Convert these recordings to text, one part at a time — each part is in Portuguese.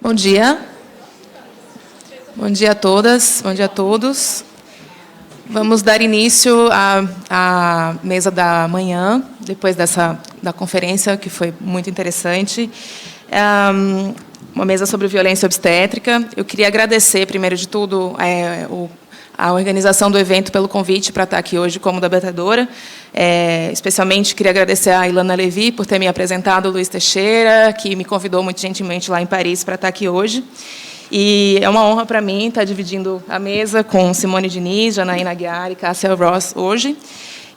Bom dia. Bom dia a todas, bom dia a todos. Vamos dar início à mesa da manhã, depois da conferência, que foi muito interessante. Uma mesa sobre violência obstétrica. Eu queria agradecer, primeiro de tudo, a organização do evento pelo convite para estar aqui hoje como debatedora. Especialmente queria agradecer a Ilana Levi por ter me apresentado o Luiz Teixeira, que me convidou muito gentilmente lá em Paris para estar aqui hoje. E é uma honra para mim estar dividindo a mesa com Simone Diniz, Janaína Aguiar e Cássia Ross hoje.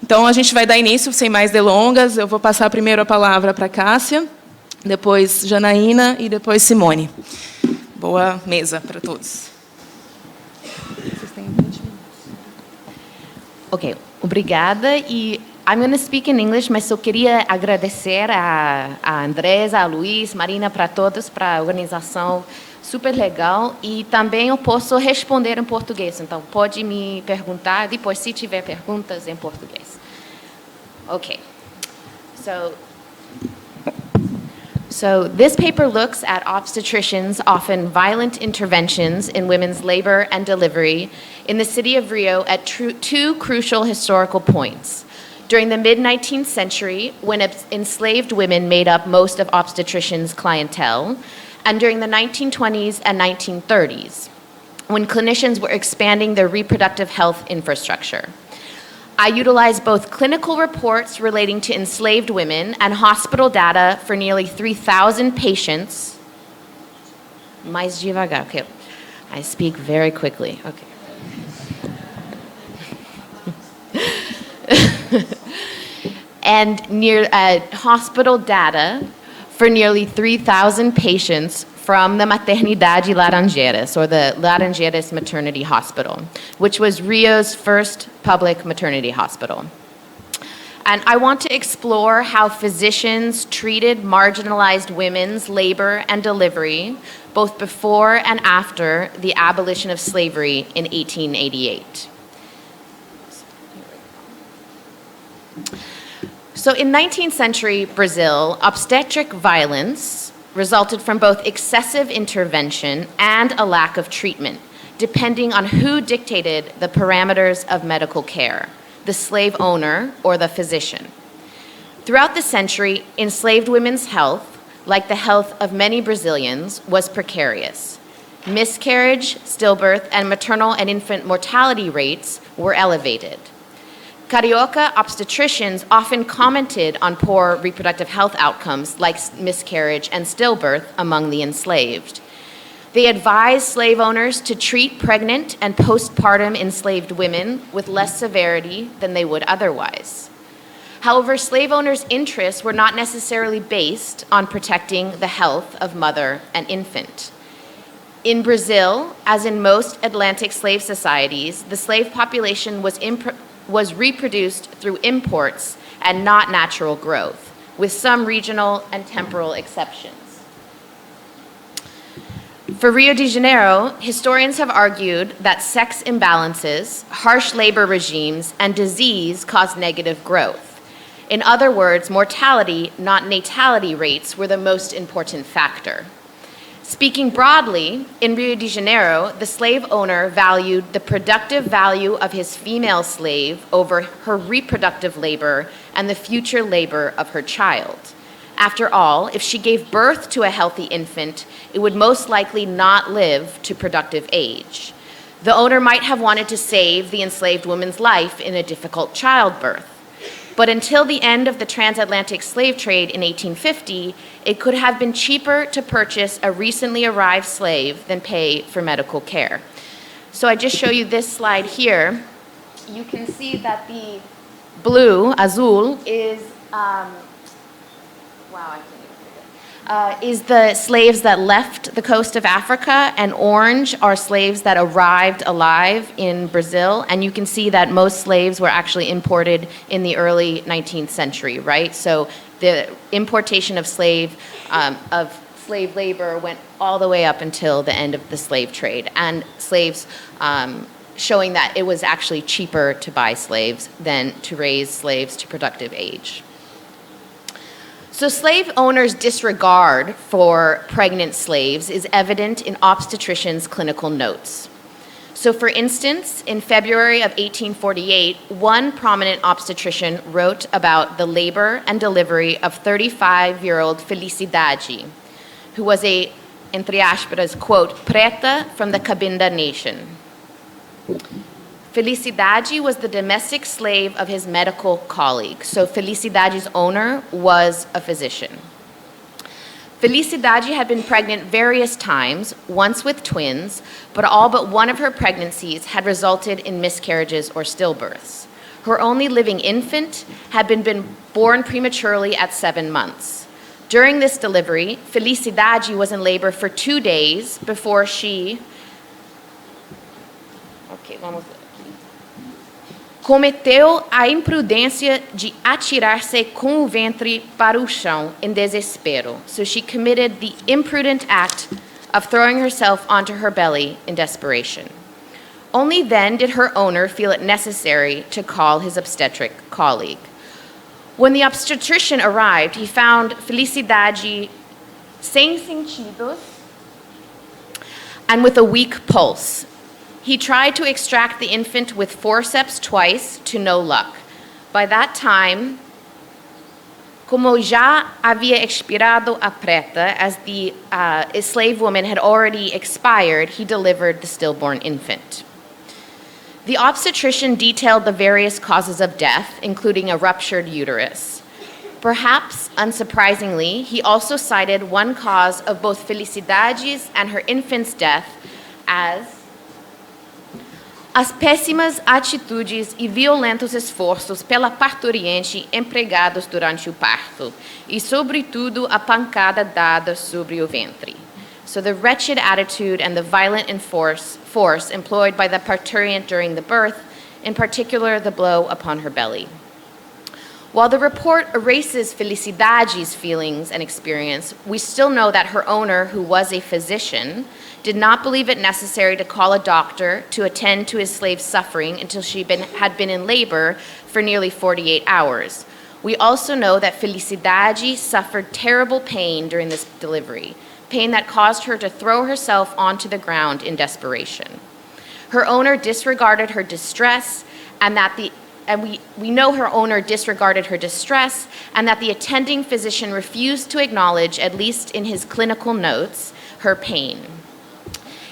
Então, a gente vai dar início, sem mais delongas. Eu vou passar primeiro a palavra para Cássia, depois Janaína e depois Simone. Boa mesa para todos. Vocês têm 20 minutos. Ok, obrigada. E I'm going to speak in English, mas eu queria agradecer a Andresa, a Luiz, Marina, para todos, para a organização super legal. E também eu posso responder em português, então pode me perguntar depois, se tiver perguntas em português. Ok. So this paper looks at obstetricians' often violent interventions in women's labor and delivery in the city of Rio at two crucial historical points. During the mid-19th century, when enslaved women made up most of obstetricians' clientele, and during the 1920s and 1930s, when clinicians were expanding their reproductive health infrastructure. I utilized both clinical reports relating to enslaved women and hospital data for nearly 3,000 patients. Mais devagar, okay. I speak very quickly, okay. And hospital data for nearly 3,000 patients from the Maternidade Laranjeiras, or the Laranjeiras Maternity Hospital, which was Rio's first public maternity hospital. And I want to explore how physicians treated marginalized women's labor and delivery, both before and after the abolition of slavery in 1888. So in 19th century Brazil, obstetric violence resulted from both excessive intervention and a lack of treatment, depending on who dictated the parameters of medical care, the slave owner or the physician. Throughout the century, enslaved women's health, like the health of many Brazilians, was precarious. Miscarriage, stillbirth, and maternal and infant mortality rates were elevated. Carioca obstetricians often commented on poor reproductive health outcomes like miscarriage and stillbirth among the enslaved. They advised slave owners to treat pregnant and postpartum enslaved women with less severity than they would otherwise. However, slave owners' interests were not necessarily based on protecting the health of mother and infant. In Brazil, as in most Atlantic slave societies, the slave population was reproduced through imports and not natural growth, with some regional and temporal exceptions. For Rio de Janeiro, historians have argued that sex imbalances, harsh labor regimes, and disease caused negative growth. In other words, mortality, not natality rates, were the most important factor. Speaking broadly, in Rio de Janeiro, the slave owner valued the productive value of his female slave over her reproductive labor and the future labor of her child. After all, if she gave birth to a healthy infant, it would most likely not live to productive age. The owner might have wanted to save the enslaved woman's life in a difficult childbirth. But until the end of the transatlantic slave trade in 1850, it could have been cheaper to purchase a recently arrived slave than pay for medical care. So I just show you this slide here. You can see that the blue, azul, is the slaves that left the coast of Africa, and orange are slaves that arrived alive in Brazil. And you can see that most slaves were actually imported in the early 19th century, right? So the importation of slave labor went all the way up until the end of the slave trade, and slaves showing that it was actually cheaper to buy slaves than to raise slaves to productive age. So So slave owners' disregard for pregnant slaves is evident in obstetricians' clinical notes. So for instance, in February of 1848, one prominent obstetrician wrote about the labor and delivery of 35-year-old Felicidade, who was a, entre aspas, quote, preta from the Cabinda nation. Felicidade was the domestic slave of his medical colleague, so Felicidade's owner was a physician. Felicidade had been pregnant various times, once with twins, but all but one of her pregnancies had resulted in miscarriages or stillbirths. Her only living infant had been born prematurely at 7 months. During this delivery, Felicidade was in labor for 2 days before she cometeu a imprudência de atirar-se com o ventre para o chão em desespero. So she committed the imprudent act of throwing herself onto her belly in desperation. Only then did her owner feel it necessary to call his obstetric colleague. When the obstetrician arrived, he found Felicidade sem sentidos and with a weak pulse. He tried to extract the infant with forceps twice, to no luck. By that time, como já havia expirado a preta, as the slave woman had already expired, he delivered the stillborn infant. The obstetrician detailed the various causes of death, including a ruptured uterus. Perhaps unsurprisingly, he also cited one cause of both Felicidade's and her infant's death as as péssimas atitudes e violentos esforços pela parturiente empregados durante o parto, e sobretudo a pancada dada sobre o ventre. So the wretched attitude and the violent force employed by the parturient during the birth, in particular the blow upon her belly. While the report erases Felicidade's feelings and experience, we still know that her owner, who was a physician, did not believe it necessary to call a doctor to attend to his slave's suffering until she had been in labor for nearly 48 hours. We also know that Felicidade suffered terrible pain during this delivery, pain that caused her to throw herself onto the ground in desperation. Her owner disregarded her distress, we know her owner disregarded her distress, and that the attending physician refused to acknowledge, at least in his clinical notes, her pain.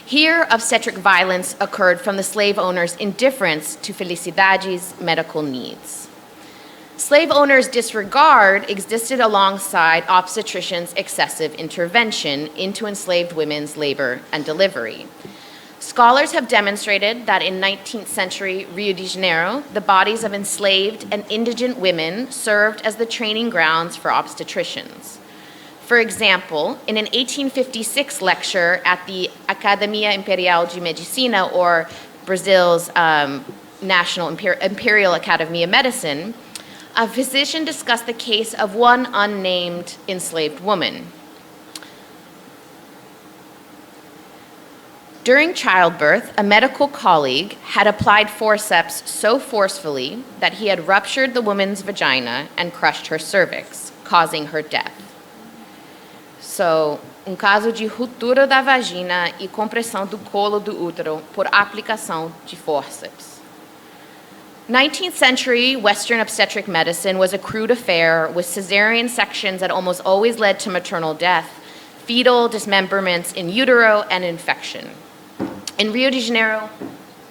Here, obstetric violence occurred from the slave owner's indifference to Felicidade's medical needs. Slave owners' disregard existed alongside obstetricians' excessive intervention into enslaved women's labor and delivery. Scholars have demonstrated that in 19th century Rio de Janeiro, the bodies of enslaved and indigent women served as the training grounds for obstetricians. For example, in an 1856 lecture at the Academia Imperial de Medicina, or Brazil's National Imperial Academy of Medicine, a physician discussed the case of one unnamed enslaved woman. During childbirth, a medical colleague had applied forceps so forcefully that he had ruptured the woman's vagina and crushed her cervix, causing her death. So, caso de ruptura da vagina e compressão do colo do útero por aplicação de forceps. 19th century Western obstetric medicine was a crude affair with cesarean sections that almost always led to maternal death, fetal dismemberments in utero, and infection. In Rio de Janeiro,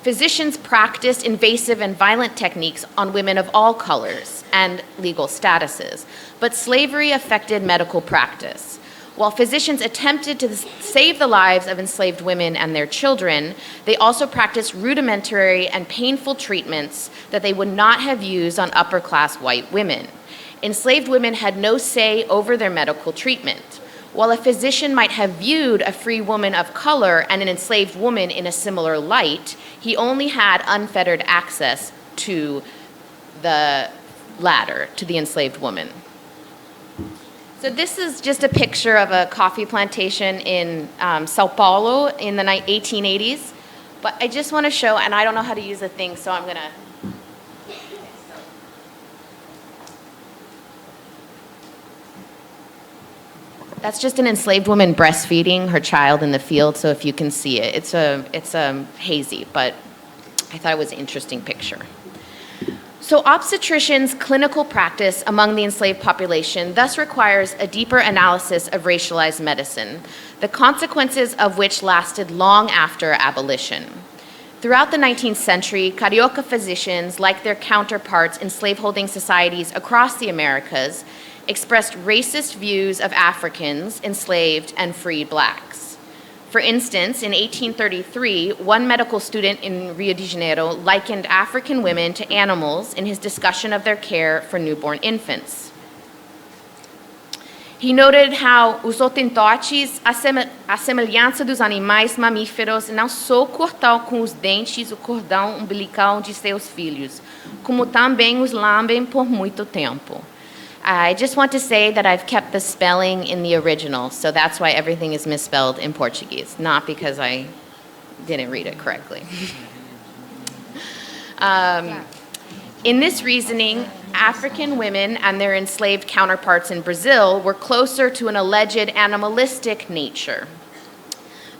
physicians practiced invasive and violent techniques on women of all colors and legal statuses, but slavery affected medical practice. While physicians attempted to save the lives of enslaved women and their children, they also practiced rudimentary and painful treatments that they would not have used on upper-class white women. Enslaved women had no say over their medical treatment. While a physician might have viewed a free woman of color and an enslaved woman in a similar light, he only had unfettered access to the latter, to the enslaved woman. So this is just a picture of a coffee plantation in Sao Paulo in the 1880s. But I just want to show, and I don't know how to use the thing, so I'm going to... That's just an enslaved woman breastfeeding her child in the field, so if you can see it, it's hazy, but I thought it was an interesting picture. So obstetricians' clinical practice among the enslaved population thus requires a deeper analysis of racialized medicine, the consequences of which lasted long after abolition. Throughout the 19th century, Carioca physicians, like their counterparts in slaveholding societies across the Americas, expressed racist views of Africans, enslaved, and freed blacks. For instance, in 1833, one medical student in Rio de Janeiro likened African women to animals in his discussion of their care for newborn infants. He noted how os Hottentotes, à semelhança dos animais mamíferos, não só cortam com os dentes o cordão umbilical de seus filhos, como também os lambem por muito tempo. I just want to say that I've kept the spelling in the original, so that's why everything is misspelled in Portuguese, not because I didn't read it correctly. In this reasoning, African women and their enslaved counterparts in Brazil were closer to an alleged animalistic nature.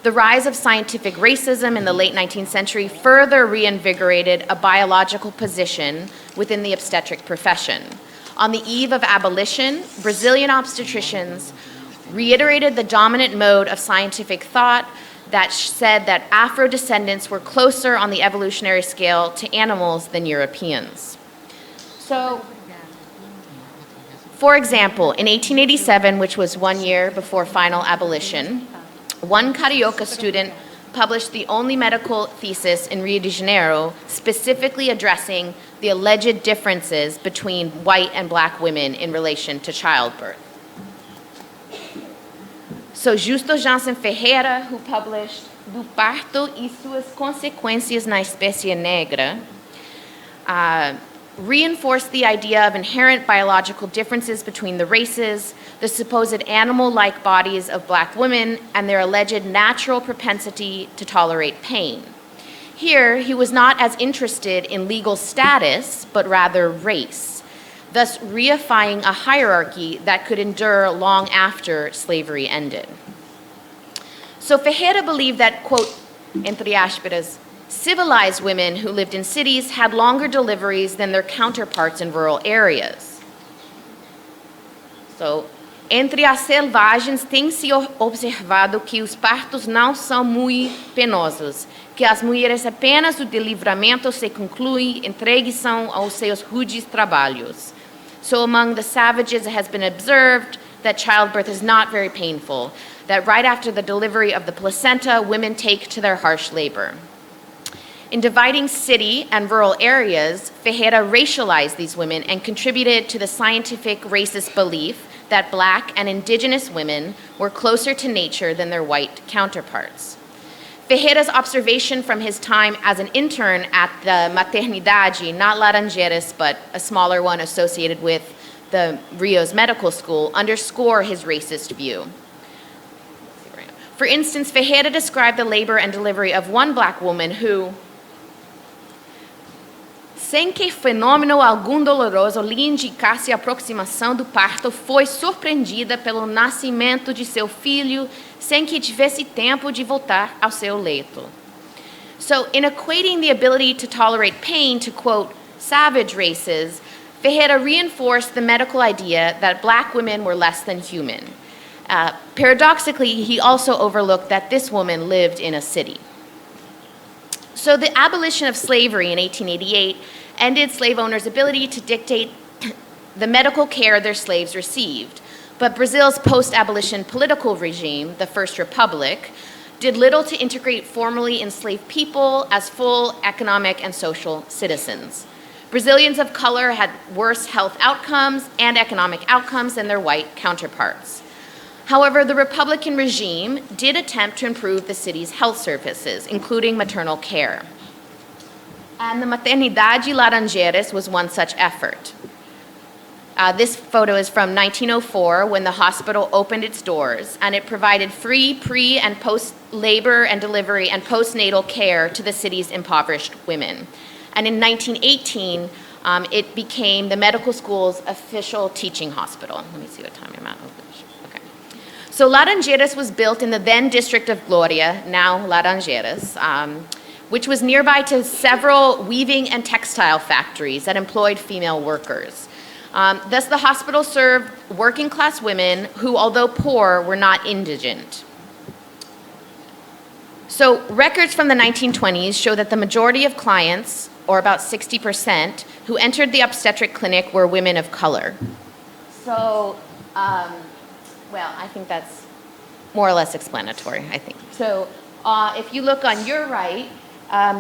The rise of scientific racism in the late 19th century further reinvigorated a biological position within the obstetric profession. On the eve of abolition, Brazilian obstetricians reiterated the dominant mode of scientific thought that said that Afro-descendants were closer on the evolutionary scale to animals than Europeans. So, for example, in 1887, which was 1 year before final abolition, one Carioca student published the only medical thesis in Rio de Janeiro specifically addressing the alleged differences between white and black women in relation to childbirth. So Justo Jansen Ferreira, who published Do Parto e Suas Consequências na Espécie Negra, reinforced the idea of inherent biological differences between the races, the supposed animal-like bodies of black women, and their alleged natural propensity to tolerate pain. Here, he was not as interested in legal status, but rather race, thus reifying a hierarchy that could endure long after slavery ended. So Ferreira believed that, quote, entre aspas, civilized women who lived in cities had longer deliveries than their counterparts in rural areas. So, entre as selvagens tem-se observado que os partos não são muito penosos, que as mulheres apenas o de livramento se concluem entregues aos seus rudes trabalhos. So among the savages it has been observed that childbirth is not very painful, that right after the delivery of the placenta, women take to their harsh labor. In dividing city and rural areas, Ferreira racialized these women and contributed to the scientific racist belief that black and indigenous women were closer to nature than their white counterparts. Ferreira's observation from his time as an intern at the Maternidade, not Laranjeiras, but a smaller one associated with the Rio's medical school, underscore his racist view. For instance, Ferreira described the labor and delivery of one black woman who, sem que fenômeno algum doloroso lhe indicasse a aproximação do parto, foi surpreendida pelo nascimento de seu filho sem que tivesse tempo de voltar ao seu leito. So, in equating the ability to tolerate pain to, quote, savage races, Ferreira reinforced the medical idea that black women were less than human. Paradoxically, he also overlooked that this woman lived in a city. So the abolition of slavery in 1888 ended slave owners' ability to dictate the medical care their slaves received. But Brazil's post-abolition political regime, the First Republic, did little to integrate formerly enslaved people as full economic and social citizens. Brazilians of color had worse health outcomes and economic outcomes than their white counterparts. However, the Republican regime did attempt to improve the city's health services, including maternal care. And the Maternidade Laranjeiras was one such effort. This photo is from 1904 when the hospital opened its doors, and it provided free pre- and post-labor and delivery and postnatal care to the city's impoverished women. And in 1918, it became the medical school's official teaching hospital. Let me see what time I'm at. Okay. So Laranjeiras was built in the then district of Gloria, now Laranjeiras, which was nearby to several weaving and textile factories that employed female workers. Thus, the hospital served working-class women who, although poor, were not indigent. So records from the 1920s show that the majority of clients, or about 60%, who entered the obstetric clinic were women of color. So, well, I think that's more or less explanatory, I think. So if you look on your right,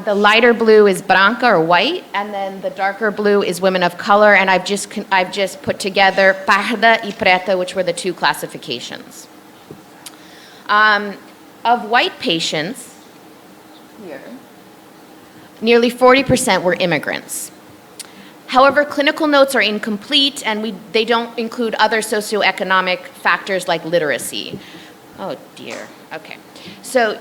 the lighter blue is branca or white, and then the darker blue is women of color, and I've just put together parda y preta, which were the two classifications. Of white patients, here, nearly 40% were immigrants. However, clinical notes are incomplete, and they don't include other socioeconomic factors like literacy. Oh dear, okay. So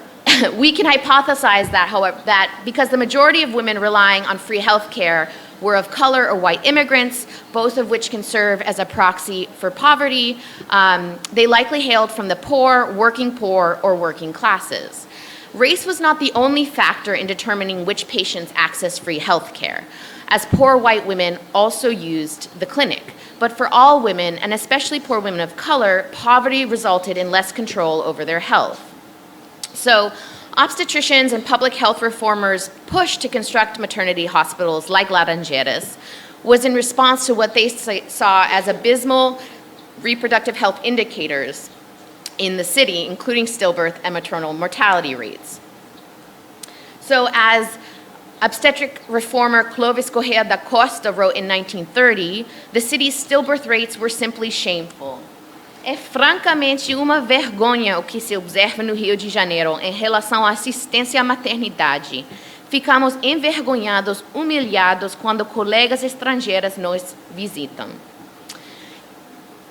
we can hypothesize that, however, that because the majority of women relying on free health care were of color or white immigrants, both of which can serve as a proxy for poverty, they likely hailed from the poor, or working classes. Race was not the only factor in determining which patients access free health care, as poor white women also used the clinic. But for all women, and especially poor women of color, poverty resulted in less control over their health. So obstetricians and public health reformers' push to construct maternity hospitals like Laranjeiras was in response to what they saw as abysmal reproductive health indicators in the city, including stillbirth and maternal mortality rates. So as obstetric reformer Clovis Correa da Costa wrote in 1930, the city's stillbirth rates were simply shameful. É francamente uma vergonha o que se observa no Rio de Janeiro em relação à assistência à maternidade. Ficamos envergonhados, humilhados quando colegas estrangeiras nos visitam.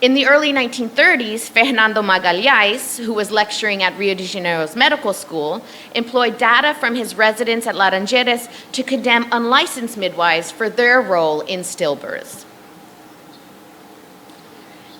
In the early 1930s, Fernando Magalhães, who was lecturing at Rio de Janeiro's medical school, employed data from his residence at Laranjeiras to condemn unlicensed midwives for their role in stillbirths.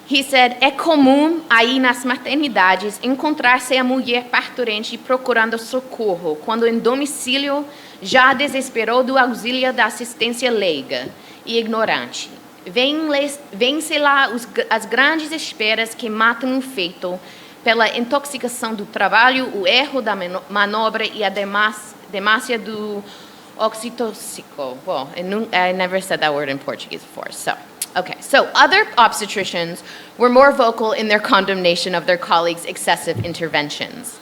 He said, é comum aí nas maternidades encontrar-se a mulher parturente procurando socorro, quando em domicílio já desesperou do auxílio da assistência leiga e ignorante. Vêm-se lá as grandes esperas que matam o feto pela intoxicação do trabalho, o erro da manobra e a demácia do oxitocínico. Well, I never said that word in Portuguese before, so. Okay, so other obstetricians were more vocal in their condemnation of their colleagues' excessive interventions.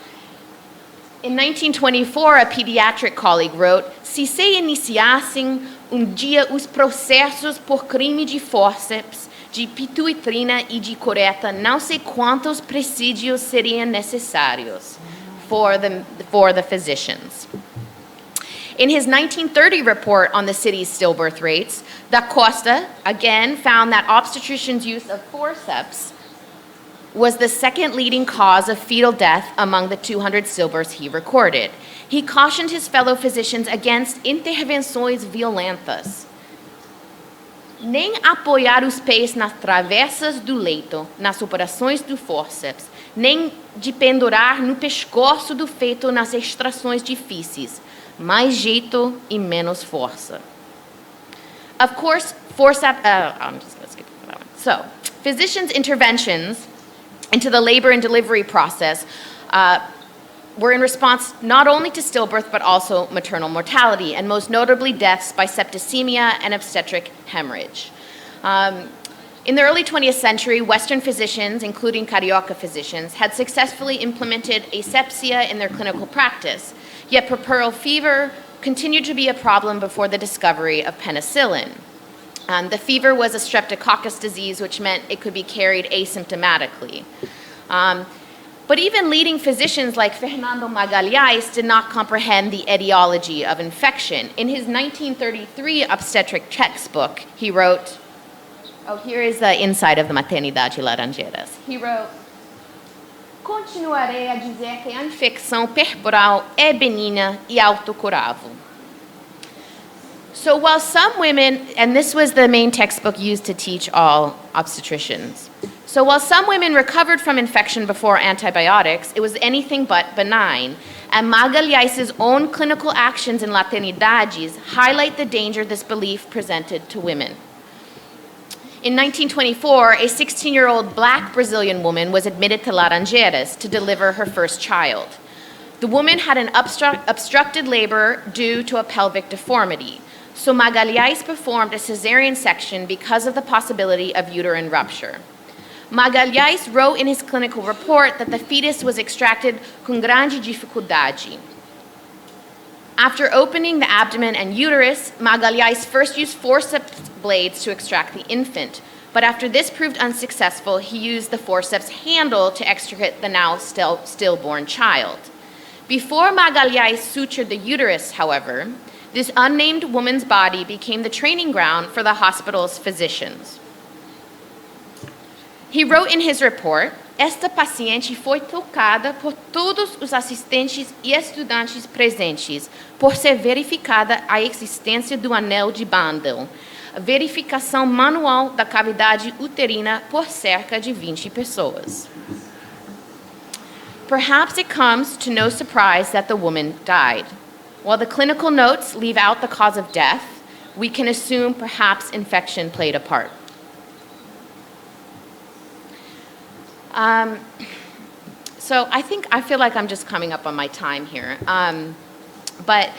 In 1924, a pediatric colleague wrote, se iniciassem dia os processos por crime de fórceps, de pituitrina e de cureta, não sei quantos presídios seriam necessários for the physicians. In his 1930 report on the city's stillbirth rates, Da Costa, again, found that obstetricians' use of forceps was the second leading cause of fetal death among the 200 stillbirths he recorded. He cautioned his fellow physicians against intervenções violentas. Nem apoiar os pés nas travessas do leito, nas operações do forceps, nem de pendurar no pescoço do feto nas extrações difíceis. Mais jeito e menos força. Of course, I'm just going to skip that one. So, physicians' interventions into the labor and delivery process were in response not only to stillbirth, but also maternal mortality, and most notably deaths by septicemia and obstetric hemorrhage. In the early 20th century, Western physicians, including Carioca physicians, had successfully implemented asepsia in their clinical practice, yet puerperal fever continued to be a problem before the discovery of penicillin. The fever was a streptococcus disease, which meant it could be carried asymptomatically. But even leading physicians like Fernando Magalhães did not comprehend the etiology of infection. In his 1933 obstetric textbook, he wrote, here is the inside of the Maternidade Laranjeiras. He wrote, continuarei a dizer que a infecção puerperal é benigna e autocurável. So while some women, and this was the main textbook used to teach all obstetricians, so while some women recovered from infection before antibiotics, it was anything but benign. And Magalhães' own clinical actions in Latinidades highlight the danger this belief presented to women. In 1924, a 16-year-old black Brazilian woman was admitted to Laranjeiras to deliver her first child. The woman had an obstructed labor due to a pelvic deformity. So Magalhães performed a cesarean section because of the possibility of uterine rupture. Magalhães wrote in his clinical report that the fetus was extracted com grande dificuldade. After opening the abdomen and uterus, Magalhães first used forceps blades to extract the infant, but after this proved unsuccessful, he used the forceps handle to extricate the now stillborn child. Before Magalhães sutured the uterus, however, this unnamed woman's body became the training ground for the hospital's physicians. He wrote in his report, "Esta paciente foi tocada por todos os assistentes e estudantes presentes, por ser verificada a existência do anel de Bandel, a verificação manual da cavidade uterina por cerca de 20 pessoas." Perhaps it comes to no surprise that the woman died. While the clinical notes leave out the cause of death, we can assume perhaps infection played a part. So I feel like I'm just coming up on my time here. But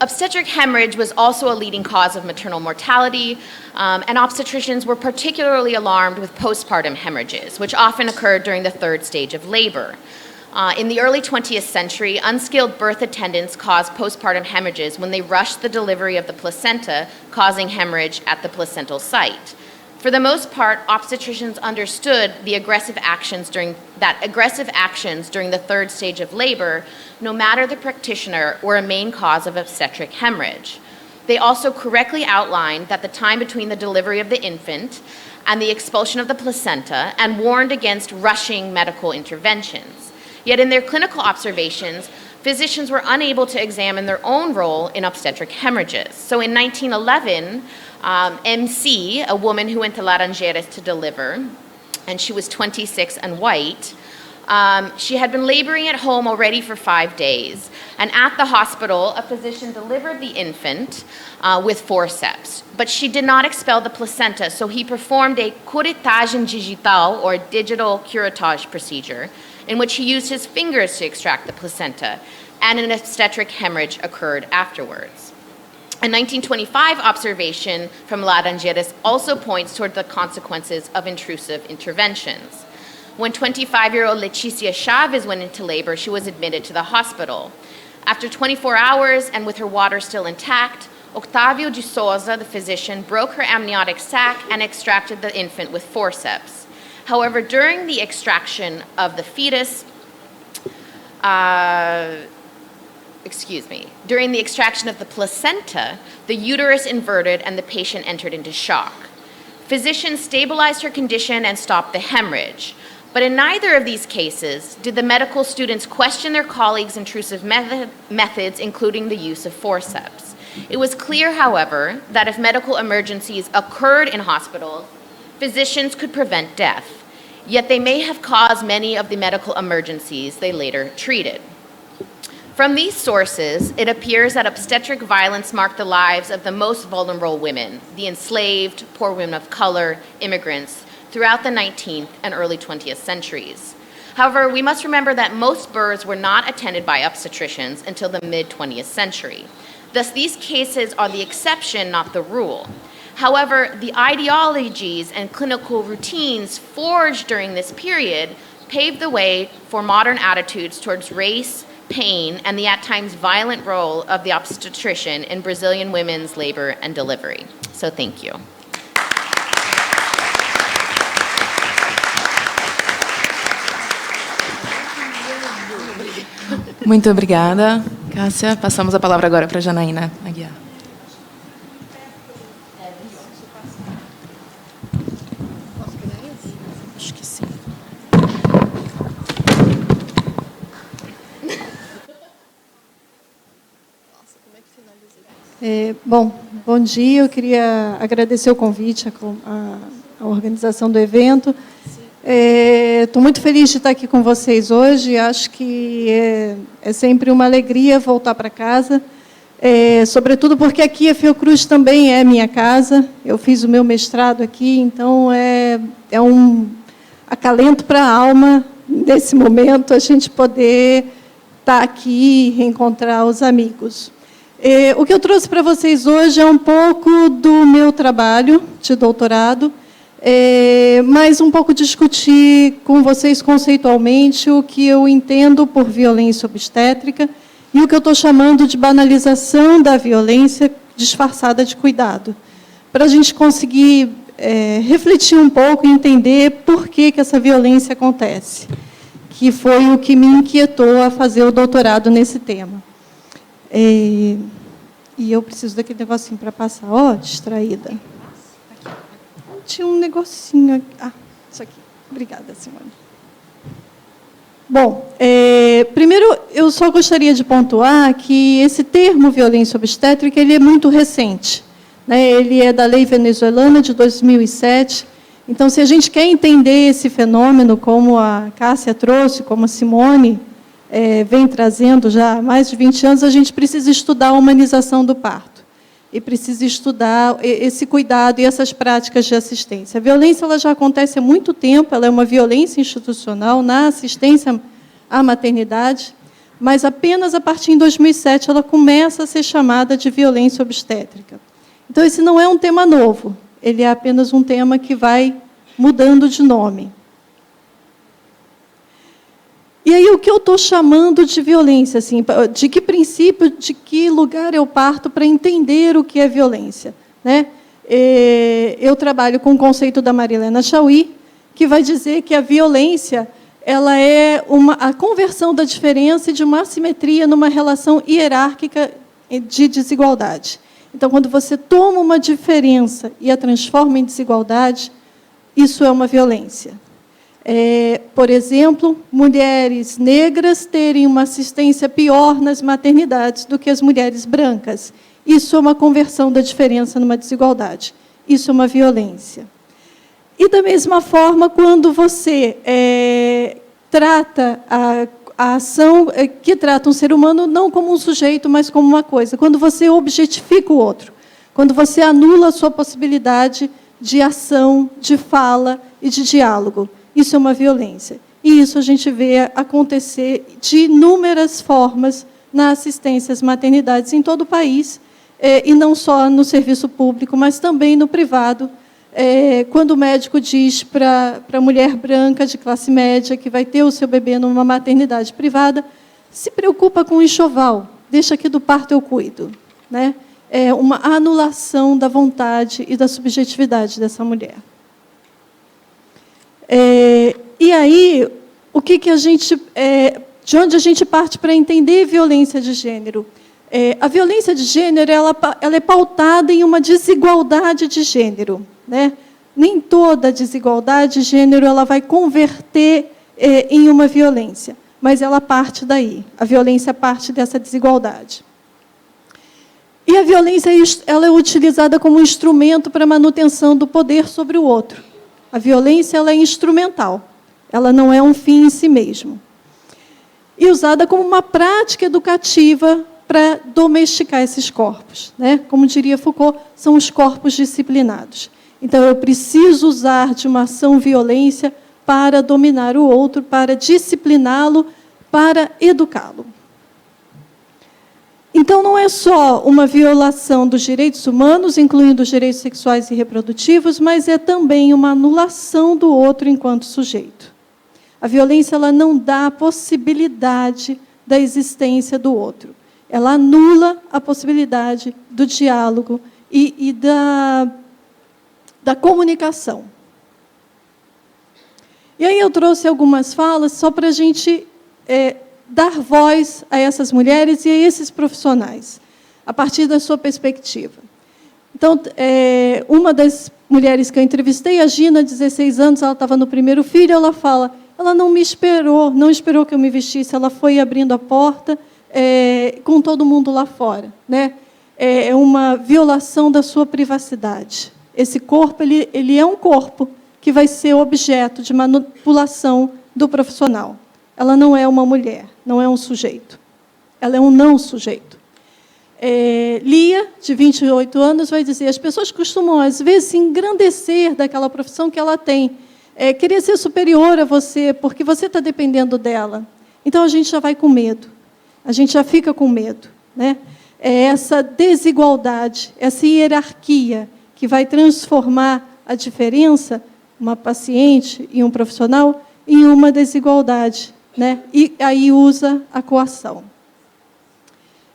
obstetric hemorrhage was also a leading cause of maternal mortality, and obstetricians were particularly alarmed with postpartum hemorrhages, which often occurred during the third stage of labor. In the early 20th century, unskilled birth attendants caused postpartum hemorrhages when they rushed the delivery of the placenta, causing hemorrhage at the placental site. For the most part, obstetricians understood the aggressive actions during the third stage of labor, no matter the practitioner, were a main cause of obstetric hemorrhage. They also correctly outlined that the time between the delivery of the infant and the expulsion of the placenta, and warned against rushing medical interventions. Yet in their clinical observations, physicians were unable to examine their own role in obstetric hemorrhages. So in 1911, MC, a woman who went to Laranjeiras to deliver, and she was 26 and white, she had been laboring at home already for 5 days. And at the hospital, a physician delivered the infant with forceps. But she did not expel the placenta, so he performed a curetagem digital, or digital curettage procedure, in which he used his fingers to extract the placenta, and an obstetric hemorrhage occurred afterwards. A 1925 observation from Laranjeiras also points toward the consequences of intrusive interventions. When 25-year-old Leticia Chaves went into labor, she was admitted to the hospital. After 24 hours and with her water still intact, Octavio de Souza, the physician, broke her amniotic sac and extracted the infant with forceps. However, during the extraction of the fetus, during the extraction of the placenta, the uterus inverted and the patient entered into shock. Physicians stabilized her condition and stopped the hemorrhage. But in neither of these cases did the medical students question their colleagues' intrusive methods, including the use of forceps. It was clear, however, that if medical emergencies occurred in hospitals, physicians could prevent death. Yet they may have caused many of the medical emergencies they later treated. From these sources, it appears that obstetric violence marked the lives of the most vulnerable women, the enslaved, poor women of color, immigrants, throughout the 19th and early 20th centuries. However, we must remember that most births were not attended by obstetricians until the mid-20th century. Thus, these cases are the exception, not the rule. However, the ideologies and clinical routines forged during this period paved the way for modern attitudes towards race, pain, and the at times violent role of the obstetrician in Brazilian women's labor and delivery. So thank you. Muito obrigada, Cássia. Passamos a palavra agora para a Janaína Aguiar. Acho que sim. Bom, Bom dia, eu queria agradecer o convite, a organização do evento. Estou muito feliz de estar aqui com vocês hoje. Acho que é sempre uma alegria voltar para casa, sobretudo porque aqui a Fiocruz também é minha casa. Eu fiz o meu mestrado aqui, então é um acalento para a alma, nesse momento, a gente poder estar aqui e reencontrar os amigos. O que eu trouxe para vocês hoje é um pouco do meu trabalho de doutorado, mas um pouco discutir com vocês conceitualmente o que eu entendo por violência obstétrica e o que eu estou chamando de banalização da violência disfarçada de cuidado, para a gente conseguir refletir um pouco e entender por que essa violência acontece, que foi o que me inquietou a fazer o doutorado nesse tema. E eu preciso daquele negocinho para passar. Ó, distraída. Tinha um negocinho aqui. Ah, isso aqui. Obrigada, Simone. Bom, primeiro, eu só gostaria de pontuar que esse termo violência obstétrica ele é muito recente, né? Ele é da lei venezuelana de 2007. Então, se a gente quer entender esse fenômeno, como a Cássia trouxe, como a Simone vem trazendo já há mais de 20 anos, a gente precisa estudar a humanização do parto. E precisa estudar esse cuidado e essas práticas de assistência. A violência ela já acontece há muito tempo, ela é uma violência institucional na assistência à maternidade, mas apenas a partir de 2007 ela começa a ser chamada de violência obstétrica. Então, esse não é um tema novo, ele é apenas um tema que vai mudando de nome. E aí, o que eu estou chamando de violência? Assim, de que princípio, de que lugar eu parto para entender o que é violência? Né? Eu trabalho com o conceito da Marilena Chauí, que vai dizer que a violência ela é a conversão da diferença e de uma assimetria numa relação hierárquica de desigualdade. Então, quando você toma uma diferença e a transforma em desigualdade, isso é uma violência. Por exemplo, mulheres negras terem uma assistência pior nas maternidades do que as mulheres brancas. Isso é uma conversão da diferença numa desigualdade. Isso é uma violência. E, da mesma forma, quando você trata a ação que trata um ser humano não como um sujeito, mas como uma coisa. Quando você objetifica o outro. Quando você anula a sua possibilidade de ação, de fala e de diálogo. Isso é uma violência. E isso a gente vê acontecer de inúmeras formas na assistência às maternidades em todo o país, e não só no serviço público, mas também no privado. Quando o médico diz para a mulher branca de classe média que vai ter o seu bebê numa maternidade privada, se preocupa com o enxoval, deixa que do parto eu cuido. Né? É uma anulação da vontade e da subjetividade dessa mulher. E aí, o que a gente, de onde a gente parte para entender violência de gênero? A violência de gênero ela é pautada em uma desigualdade de gênero. Né? Nem toda desigualdade de gênero ela vai converter em uma violência, mas ela parte daí. A violência parte dessa desigualdade. E a violência ela é utilizada como instrumento para a manutenção do poder sobre o outro. A violência ela é instrumental, ela não é um fim em si mesmo. E usada como uma prática educativa para domesticar esses corpos. Né? Como diria Foucault, são os corpos disciplinados. Então, eu preciso usar de uma ação violência para dominar o outro, para discipliná-lo, para educá-lo. Então, não é só uma violação dos direitos humanos, incluindo os direitos sexuais e reprodutivos, mas é também uma anulação do outro enquanto sujeito. A violência ela não dá a possibilidade da existência do outro. Ela anula a possibilidade do diálogo e da comunicação. E aí eu trouxe algumas falas só para a gente dar voz a essas mulheres e a esses profissionais, a partir da sua perspectiva. Então, uma das mulheres que eu entrevistei, a Gina, 16 anos, ela estava no primeiro filho, ela fala, ela não me esperou, não esperou que eu me vestisse, ela foi abrindo a porta com todo mundo lá fora. Né? é uma violação da sua privacidade. Esse corpo ele é um corpo que vai ser objeto de manipulação do profissional. Ela não é uma mulher, não é um sujeito. Ela é um não sujeito. Lia, de 28 anos, vai dizer: as pessoas costumam, às vezes, se engrandecer daquela profissão que ela tem, querer ser superior a você, porque você está dependendo dela. Então, a gente já vai com medo, a gente já fica com medo, né? É essa desigualdade, essa hierarquia que vai transformar a diferença, uma paciente e um profissional, em uma desigualdade, né? E aí usa a coação.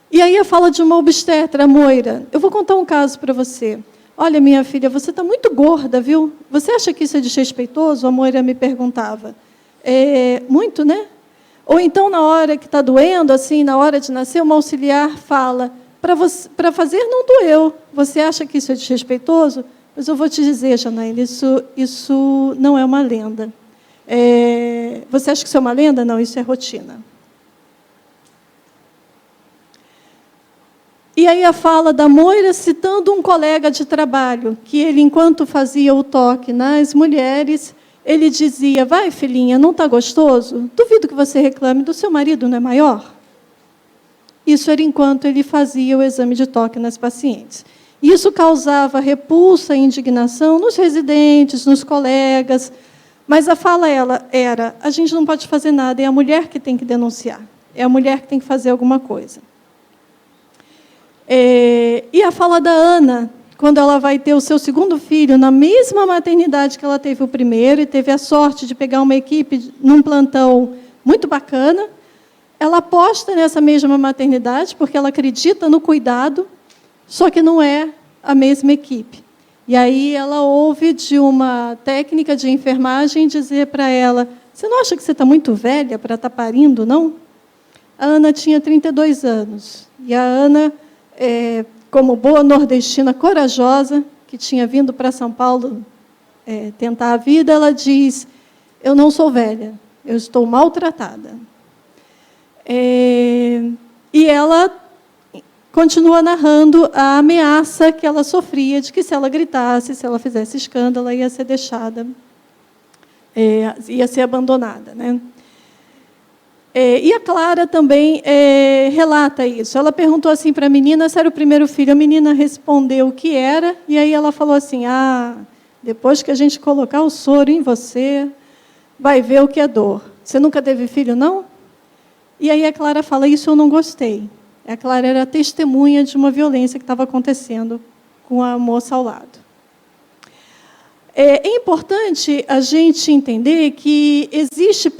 E aí a fala de uma obstetra, a Moira. Eu vou contar um caso para você. Olha, minha filha, você está muito gorda, viu? Você acha que isso é desrespeitoso? A Moira me perguntava. Muito, né? Ou então, na hora que está doendo, assim, na hora de nascer, uma auxiliar fala: para fazer não doeu. Você acha que isso é desrespeitoso? Mas eu vou te dizer, Janaína, isso não é uma lenda. Você acha que isso é uma lenda? Não, isso é rotina. E aí a fala da Moira, citando um colega de trabalho, que ele, enquanto fazia o toque nas mulheres, ele dizia: vai, filhinha, não está gostoso? Duvido que você reclame do seu marido, não é maior? Isso era enquanto ele fazia o exame de toque nas pacientes. Isso causava repulsa e indignação nos residentes, nos colegas, mas a fala era: a gente não pode fazer nada, é a mulher que tem que denunciar, é a mulher que tem que fazer alguma coisa. E a fala da Ana, quando ela vai ter o seu segundo filho, na mesma maternidade que ela teve o primeiro, e teve a sorte de pegar uma equipe num plantão muito bacana, ela aposta nessa mesma maternidade, porque ela acredita no cuidado, só que não é a mesma equipe. E aí ela ouve de uma técnica de enfermagem dizer para ela: você não acha que você está muito velha para estar parindo, não? A Ana tinha 32 anos. E a Ana, como boa nordestina corajosa, que tinha vindo para São Paulo tentar a vida, ela diz: eu não sou velha, eu estou maltratada. E ela continua narrando a ameaça que ela sofria de que, se ela gritasse, se ela fizesse escândalo, ela ia ser deixada, ia ser abandonada, né? E a Clara também relata isso. Ela perguntou assim para a menina se era o primeiro filho. A menina respondeu o que era, e aí ela falou assim: depois que a gente colocar o soro em você, vai ver o que é dor. Você nunca teve filho, não? E aí a Clara fala: isso eu não gostei. A Clara era testemunha de uma violência que estava acontecendo com a moça ao lado. É importante a gente entender que existe,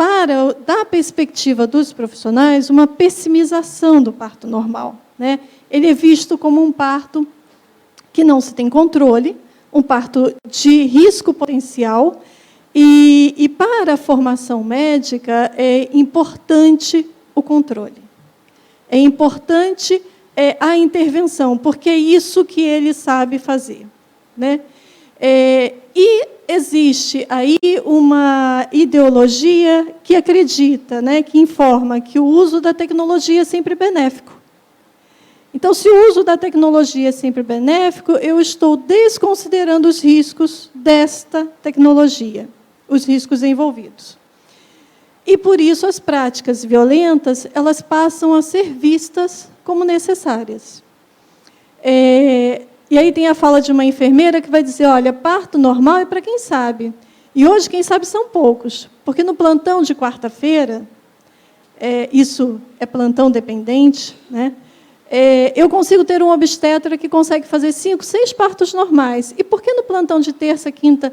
da perspectiva dos profissionais, uma pessimização do parto normal, né? Ele é visto como um parto que não se tem controle, um parto de risco potencial, e para a formação médica é importante o controle. É importante a intervenção, porque é isso que ele sabe fazer, né? E existe aí uma ideologia que acredita, né, que informa que o uso da tecnologia é sempre benéfico. Então, se o uso da tecnologia é sempre benéfico, eu estou desconsiderando os riscos desta tecnologia, os riscos envolvidos. E, por isso, as práticas violentas elas passam a ser vistas como necessárias. E aí tem a fala de uma enfermeira que vai dizer: olha, parto normal é para quem sabe. E hoje, quem sabe, são poucos. Porque no plantão de quarta-feira, isso é plantão dependente, né? Eu consigo ter um obstetra que consegue fazer 5, 6 partos normais. E por que no plantão de terça, quinta,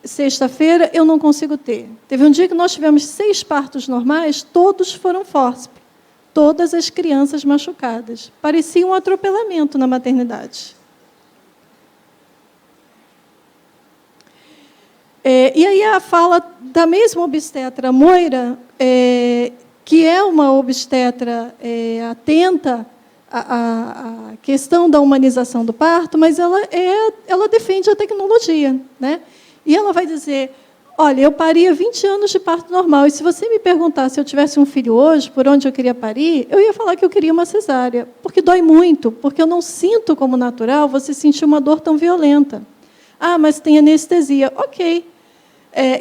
sexta-feira eu não consigo ter? Teve um dia que nós tivemos 6 partos normais, todos foram fórceps. Todas as crianças machucadas. Parecia um atropelamento na maternidade. E aí a fala da mesma obstetra Moira, que é uma obstetra atenta à questão da humanização do parto, mas ela defende a tecnologia, né? E ela vai dizer: Olha, eu pari há 20 anos de parto normal, e se você me perguntar se eu tivesse um filho hoje, por onde eu queria parir, eu ia falar que eu queria uma cesárea, porque dói muito, porque eu não sinto como natural você sentir uma dor tão violenta. Ah, mas tem anestesia. Ok,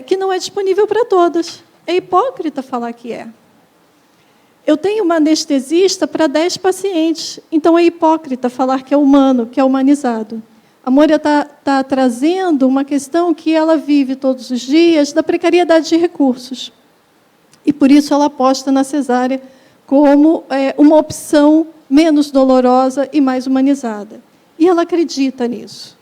que não é disponível para todas. É hipócrita falar que é. Eu tenho uma anestesista para 10 pacientes, então é hipócrita falar que é humano, que é humanizado. A Moira está trazendo uma questão que ela vive todos os dias da precariedade de recursos. E, por isso, ela aposta na cesárea como uma opção menos dolorosa e mais humanizada. E ela acredita nisso.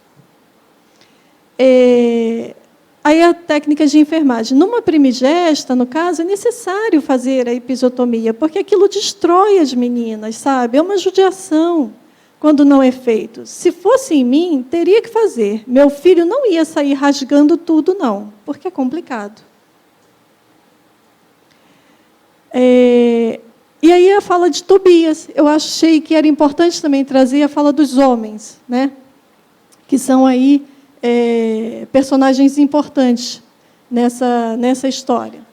Aí, a técnica de enfermagem. Numa primigesta, no caso, é necessário fazer a episiotomia, porque aquilo destrói as meninas, sabe? É uma judiação quando não é feito. Se fosse em mim, teria que fazer. Meu filho não ia sair rasgando tudo, não, porque é complicado. E aí a fala de Tobias. Eu achei que era importante também trazer a fala dos homens, né? Que são aí personagens importantes nessa história.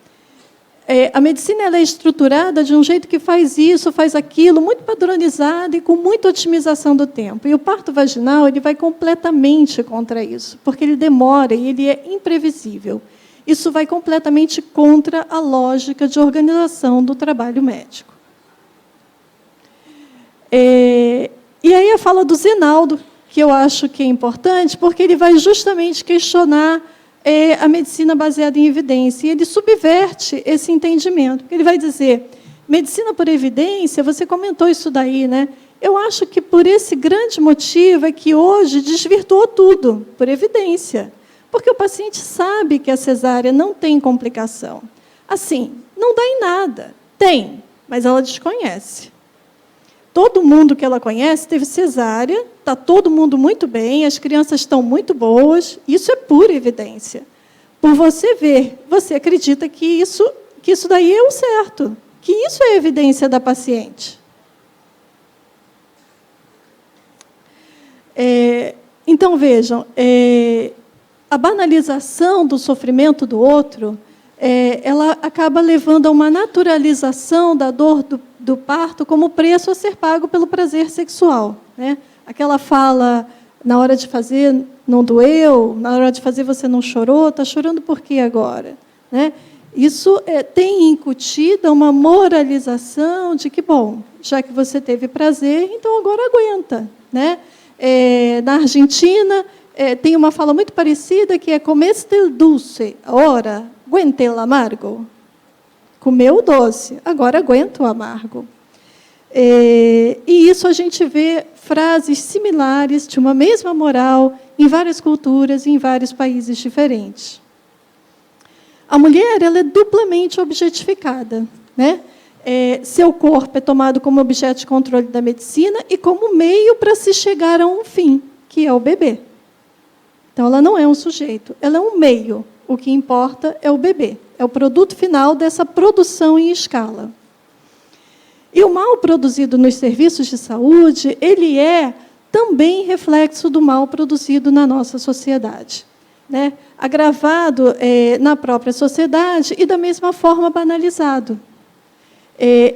A medicina ela é estruturada de um jeito que faz isso, faz aquilo, muito padronizado e com muita otimização do tempo. E o parto vaginal ele vai completamente contra isso, porque ele demora e ele é imprevisível. Isso vai completamente contra a lógica de organização do trabalho médico. E aí a fala do Zenaldo, que eu acho que é importante, porque ele vai justamente questionar a medicina baseada em evidência. E ele subverte esse entendimento. Ele vai dizer, medicina por evidência, você comentou isso daí, né? Eu acho que por esse grande motivo é que hoje desvirtuou tudo, por evidência. Porque o paciente sabe que a cesárea não tem complicação. Assim, não dá em nada. Tem, mas ela desconhece. Todo mundo que ela conhece teve cesárea, está todo mundo muito bem, as crianças estão muito boas, isso é pura evidência. Por você ver, você acredita que isso daí é o certo, que isso é evidência da paciente. Então, vejam, a banalização do sofrimento do outro, ela acaba levando a uma naturalização da dor do parto como preço a ser pago pelo prazer sexual, né? Aquela fala, na hora de fazer não doeu, na hora de fazer você não chorou, está chorando por quê agora? Né? Isso tem incutida uma moralização de que, bom, já que você teve prazer, então agora aguenta. Né? Na Argentina, tem uma fala muito parecida que é comeste el dulce, ora, aguente el amargo. Comeu o doce, agora aguenta o amargo. E isso a gente vê frases similares de uma mesma moral em várias culturas e em vários países diferentes. A mulher ela é duplamente objetificada. Né? Seu corpo é tomado como objeto de controle da medicina e como meio para se chegar a um fim, que é o bebê. Então, ela não é um sujeito, ela é um meio. O que importa é o bebê, é o produto final dessa produção em escala. E o mal produzido nos serviços de saúde, ele é também reflexo do mal produzido na nossa sociedade. Né? Agravado na própria sociedade e, da mesma forma, banalizado.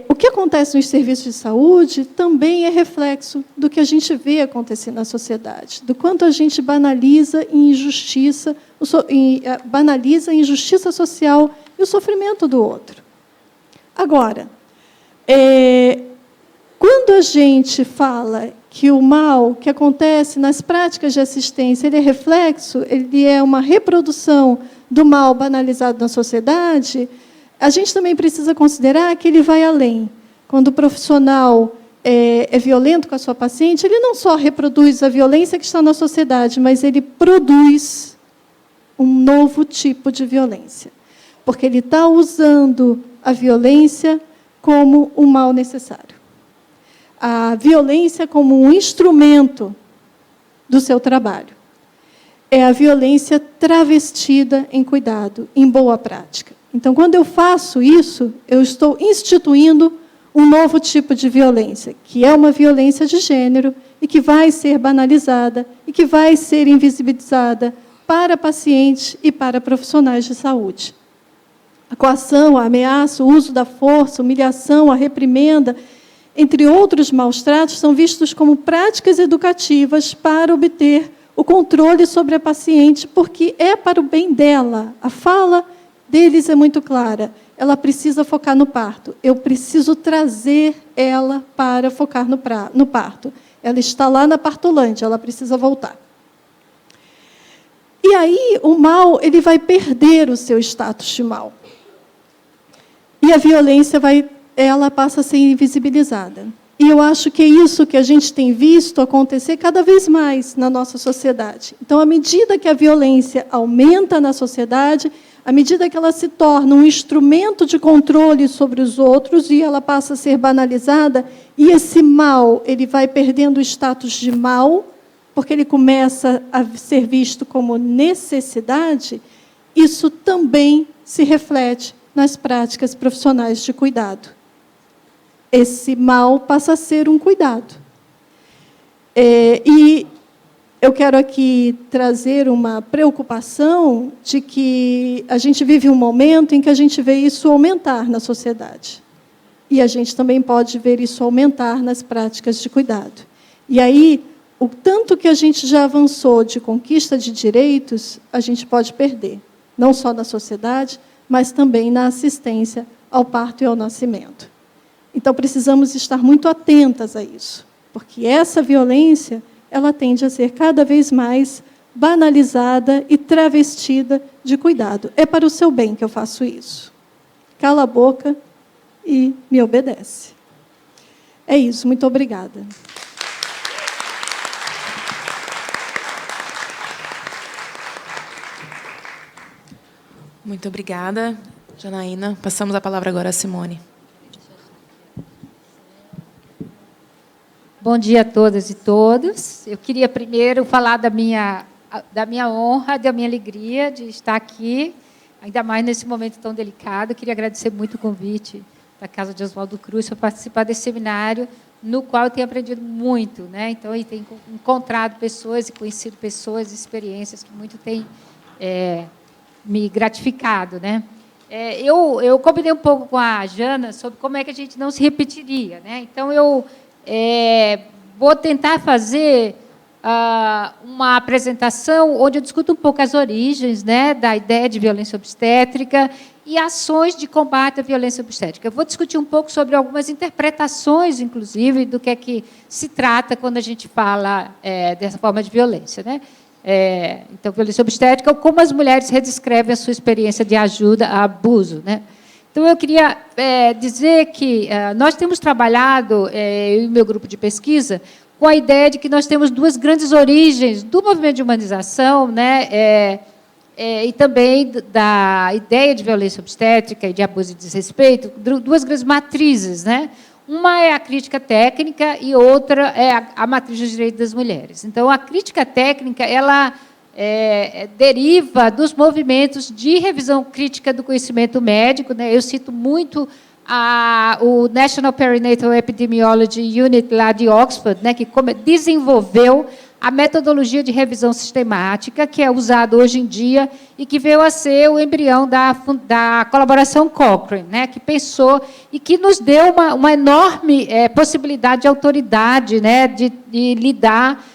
O que acontece nos serviços de saúde também é reflexo do que a gente vê acontecer na sociedade, do quanto a gente banaliza a injustiça social e o sofrimento do outro. Agora, quando a gente fala que o mal que acontece nas práticas de assistência ele é reflexo, ele é uma reprodução do mal banalizado na sociedade, a gente também precisa considerar que ele vai além. Quando o profissional é violento com a sua paciente, ele não só reproduz a violência que está na sociedade, mas ele produz um novo tipo de violência. Porque ele está usando a violência como um mal necessário. A violência como um instrumento do seu trabalho. É a violência travestida em cuidado, em boa prática. Então, quando eu faço isso, eu estou instituindo um novo tipo de violência, que é uma violência de gênero e que vai ser banalizada e que vai ser invisibilizada para pacientes e para profissionais de saúde. A coação, a ameaça, o uso da força, a humilhação, a reprimenda, entre outros maus-tratos, são vistos como práticas educativas para obter o controle sobre a paciente, porque é para o bem dela. A fala deles é muito clara. Ela precisa focar no parto. Eu preciso trazer ela para focar no parto. Ela está lá na partolândia, ela precisa voltar. E aí, o mal ele vai perder o seu status de mal. E a violência ela passa a ser invisibilizada. E eu acho que é isso que a gente tem visto acontecer cada vez mais na nossa sociedade. Então, à medida que a violência aumenta na sociedade, à medida que ela se torna um instrumento de controle sobre os outros e ela passa a ser banalizada, e esse mal ele vai perdendo o status de mal, porque ele começa a ser visto como necessidade, isso também se reflete nas práticas profissionais de cuidado. Esse mal passa a ser um cuidado. E eu quero aqui trazer uma preocupação de que a gente vive um momento em que a gente vê isso aumentar na sociedade. E a gente também pode ver isso aumentar nas práticas de cuidado. E aí, o tanto que a gente já avançou de conquista de direitos, a gente pode perder. Não só na sociedade, mas também na assistência ao parto e ao nascimento. Então, precisamos estar muito atentas a isso, porque essa violência ela tende a ser cada vez mais banalizada e travestida de cuidado. É para o seu bem que eu faço isso. Cala a boca e me obedece. É isso, muito obrigada. Muito obrigada, Janaína. Passamos a palavra agora a Simone. Bom dia a todas e todos. Eu queria primeiro falar da minha honra, da minha alegria de estar aqui, ainda mais nesse momento tão delicado. Eu queria agradecer muito o convite da Casa de Oswaldo Cruz para participar desse seminário, no qual eu tenho aprendido muito, né? Então, eu tenho encontrado pessoas e conhecido pessoas, experiências que muito têm me gratificado, né? Eu combinei um pouco com a Jana sobre como é que a gente não se repetiria, né? Então, eu vou tentar fazer uma apresentação onde eu discuto um pouco as origens, né, da ideia de violência obstétrica e ações de combate à violência obstétrica. Eu vou discutir um pouco sobre algumas interpretações, inclusive, do que é que se trata quando a gente fala dessa forma de violência, né? Então, violência obstétrica, ou como as mulheres redescrevem a sua experiência de ajuda a abuso, né? Então, eu queria dizer que nós temos trabalhado, eu e o meu grupo de pesquisa, com a ideia de que nós temos duas grandes origens do movimento de humanização, né, e também da ideia de violência obstétrica e de abuso e desrespeito, duas grandes matrizes, né? Uma é a crítica técnica e outra é a matriz dos direitos das mulheres. Então, a crítica técnica, ela deriva dos movimentos de revisão crítica do conhecimento médico, né? Eu cito muito o National Perinatal Epidemiology Unit, lá de Oxford, né, que desenvolveu a metodologia de revisão sistemática, que é usada hoje em dia e que veio a ser o embrião da colaboração Cochrane, né, que pensou e que nos deu uma enorme possibilidade de autoridade, né, de lidar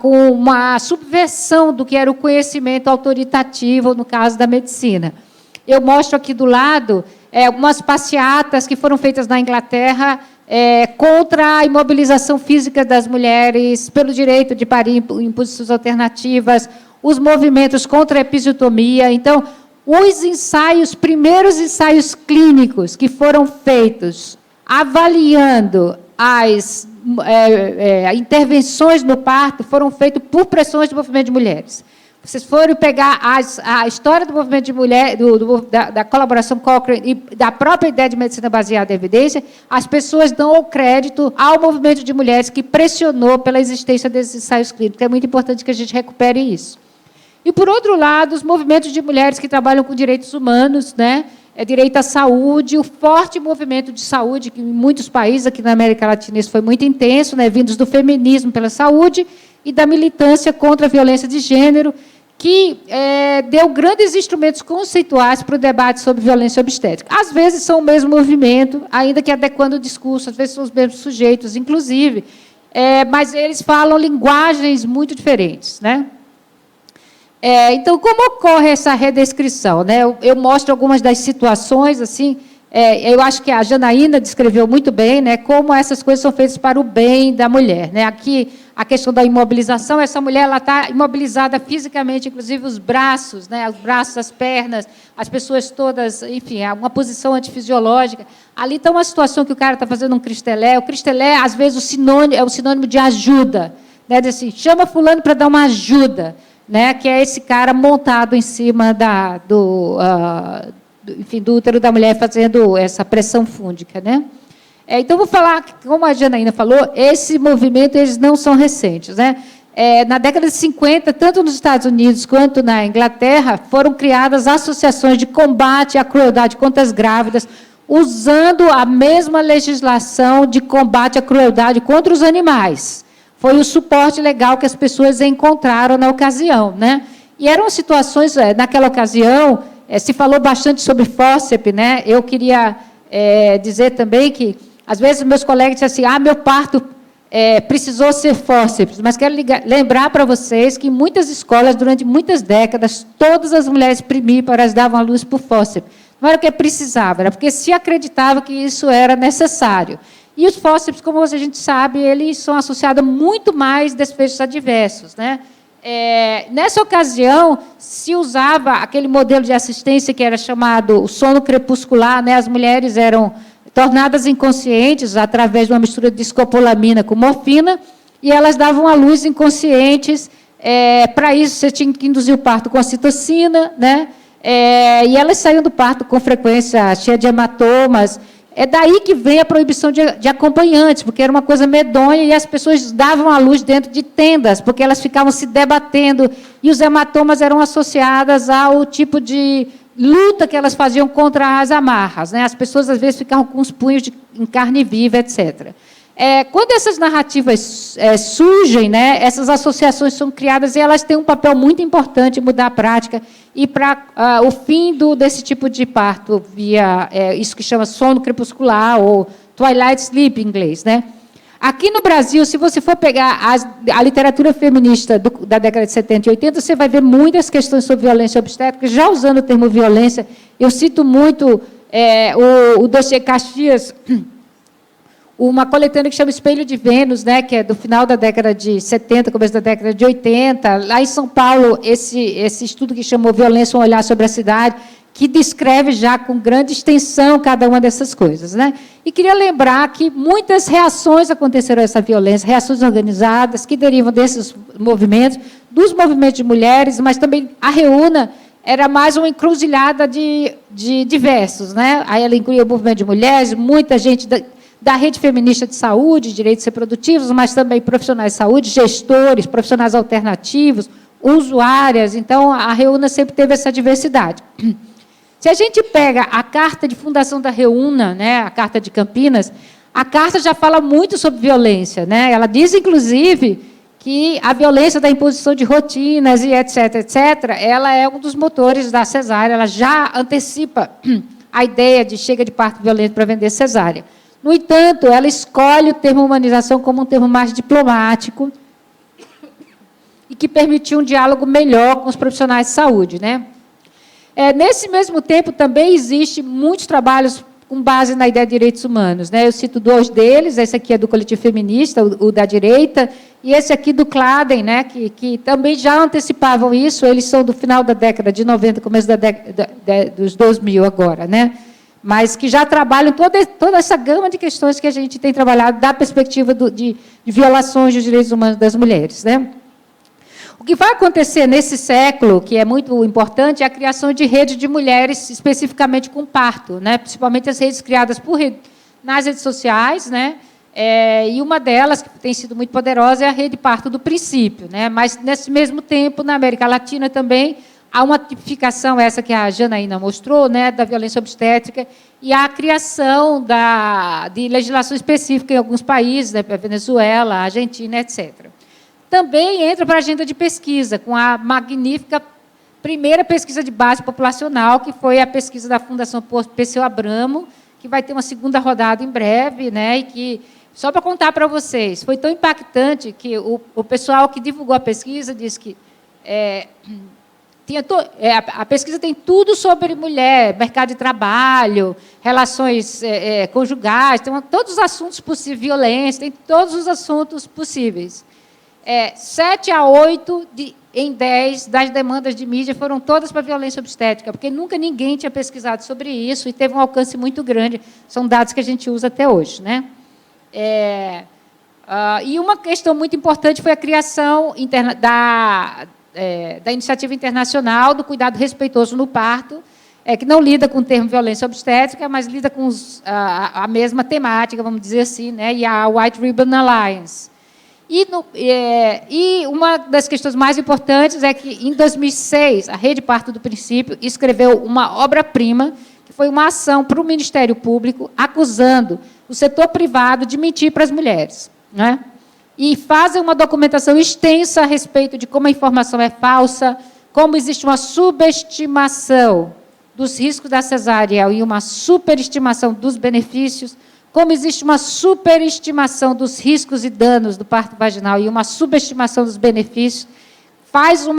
com uma subversão do que era o conhecimento autoritativo, no caso da medicina. Eu mostro aqui do lado algumas passeatas que foram feitas na Inglaterra contra a imobilização física das mulheres, pelo direito de parir em posições alternativas, os movimentos contra a episiotomia. Então, os primeiros ensaios clínicos que foram feitos avaliando as intervenções no parto foram feitos por pressões do movimento de mulheres. Vocês forem pegar a história do movimento de mulher, da colaboração Cochrane e da própria ideia de medicina baseada em evidência, as pessoas dão o crédito ao movimento de mulheres que pressionou pela existência desses ensaios clínicos. É muito importante que a gente recupere isso. E, por outro lado, os movimentos de mulheres que trabalham com direitos humanos, né? Direito à saúde, o forte movimento de saúde, que em muitos países, aqui na América Latina, isso foi muito intenso, né? Vindos do feminismo pela saúde e da militância contra a violência de gênero, que deu grandes instrumentos conceituais para o debate sobre violência obstétrica. Às vezes são o mesmo movimento, ainda que adequando o discurso, às vezes são os mesmos sujeitos, inclusive, mas eles falam linguagens muito diferentes, né? Então, como ocorre essa redescrição, né? Eu mostro algumas das situações, assim, eu acho que a Janaína descreveu muito bem, né, como essas coisas são feitas para o bem da mulher, né? Aqui, a questão da imobilização, essa mulher ela está imobilizada fisicamente, inclusive os braços, né, os braços, as pernas, as pessoas todas, enfim, é uma posição antifisiológica. Ali está uma situação que o cara está fazendo um cristelé. O cristelé, às vezes, é o sinônimo de ajuda, né? Diz assim, chama fulano para dar uma ajuda, né? Que é esse cara montado em cima do útero da mulher, fazendo essa pressão fúndica, né? Então, vou falar, como a Janaína falou, esse movimento, eles não são recentes, né? Na década de 50, tanto nos Estados Unidos quanto na Inglaterra, foram criadas associações de combate à crueldade contra as grávidas, usando a mesma legislação de combate à crueldade contra os animais. Foi o suporte legal que as pessoas encontraram na ocasião, né? E eram situações, naquela ocasião, se falou bastante sobre fórceps, né? Eu queria dizer também que, às vezes, meus colegas dizem assim, meu parto precisou ser fórceps, mas quero lembrar para vocês que em muitas escolas, durante muitas décadas, todas as mulheres primíparas davam à luz por fórceps. Não era porque precisava, era porque se acreditava que isso era necessário. E os fórceps, como a gente sabe, eles são associados a muito mais desfechos adversos, né? Nessa ocasião, se usava aquele modelo de assistência que era chamado o sono crepuscular, né? As mulheres eram tornadas inconscientes através de uma mistura de escopolamina com morfina, e elas davam à luz inconscientes. Para isso, você tinha que induzir o parto com ocitocina, né? E elas saíam do parto com frequência cheia de hematomas. É daí que vem a proibição de acompanhantes, porque era uma coisa medonha e as pessoas davam à luz dentro de tendas, porque elas ficavam se debatendo e os hematomas eram associados ao tipo de luta que elas faziam contra as amarras, né? As pessoas, às vezes, ficavam com os punhos em carne viva, etc. Quando essas narrativas surgem, né, essas associações são criadas e elas têm um papel muito importante em mudar a prática e para o fim desse tipo de parto via isso que chama sono crepuscular ou twilight sleep em inglês, né? Aqui no Brasil, se você for pegar a literatura feminista da década de 70 e 80, você vai ver muitas questões sobre violência obstétrica, já usando o termo violência. Eu cito muito o dossiê Caxias, uma coletânea que chama Espelho de Vênus, né, que é do final da década de 70, começo da década de 80. Lá em São Paulo, esse estudo que chamou Violência, um olhar sobre a cidade, que descreve já com grande extensão cada uma dessas coisas, né? E queria lembrar que muitas reações aconteceram a essa violência, reações organizadas que derivam desses movimentos, dos movimentos de mulheres, mas também a Reúna era mais uma encruzilhada de diversos, né? Aí ela incluía o movimento de mulheres, muita gente da rede feminista de saúde, direitos reprodutivos, mas também profissionais de saúde, gestores, profissionais alternativos, usuárias. Então, a Reúna sempre teve essa diversidade. Se a gente pega a carta de fundação da Reúna, né, a Carta de Campinas, a carta já fala muito sobre violência, né? Ela diz, inclusive, que a violência da imposição de rotinas e etc., ela é um dos motores da cesárea, ela já antecipa a ideia de chega de parto violento para vender cesárea. No entanto, ela escolhe o termo humanização como um termo mais diplomático e que permitiu um diálogo melhor com os profissionais de saúde, né? Nesse mesmo tempo, também existe muitos trabalhos com base na ideia de direitos humanos, né? Eu cito dois deles, esse aqui é do coletivo feminista, o da direita, e esse aqui do Claden, né? Que também já antecipavam isso, eles são do final da década de 90, começo da década dos 2000 agora, né? Mas que já trabalham toda essa gama de questões que a gente tem trabalhado da perspectiva de violações dos direitos humanos das mulheres, né? O que vai acontecer nesse século, que é muito importante, é a criação de redes de mulheres, especificamente com parto, né? Principalmente as redes criadas nas redes sociais, né? E uma delas, que tem sido muito poderosa, é a Rede Parto do Princípio, né? Mas, nesse mesmo tempo, na América Latina também, há uma tipificação, essa que a Janaína mostrou, né, da violência obstétrica, e a criação de legislação específica em alguns países, né, a Venezuela, a Argentina, etc. Também entra para a agenda de pesquisa, com a magnífica primeira pesquisa de base populacional, que foi a pesquisa da Fundação Perseu Abramo, que vai ter uma segunda rodada em breve, né? E que, só para contar para vocês, foi tão impactante que o pessoal que divulgou a pesquisa disse que a pesquisa tem tudo sobre mulher, mercado de trabalho, relações conjugais, tem todos os assuntos possíveis, violência, tem todos os assuntos possíveis. 7 a 8 em 10 das demandas de mídia foram todas para violência obstétrica, porque nunca ninguém tinha pesquisado sobre isso e teve um alcance muito grande. São dados que a gente usa até hoje, né? E uma questão muito importante foi a criação da iniciativa internacional do cuidado respeitoso no parto, que não lida com o termo violência obstétrica, mas lida com a mesma temática, vamos dizer assim, né? E a White Ribbon Alliance. E uma das questões mais importantes é que, em 2006, a Rede Parto do Princípio escreveu uma obra-prima, que foi uma ação para o Ministério Público, acusando o setor privado de mentir para as mulheres, né? E fazem uma documentação extensa a respeito de como a informação é falsa, como existe uma subestimação dos riscos da cesárea e uma superestimação dos benefícios, como existe uma superestimação dos riscos e danos do parto vaginal e uma subestimação dos benefícios, faz um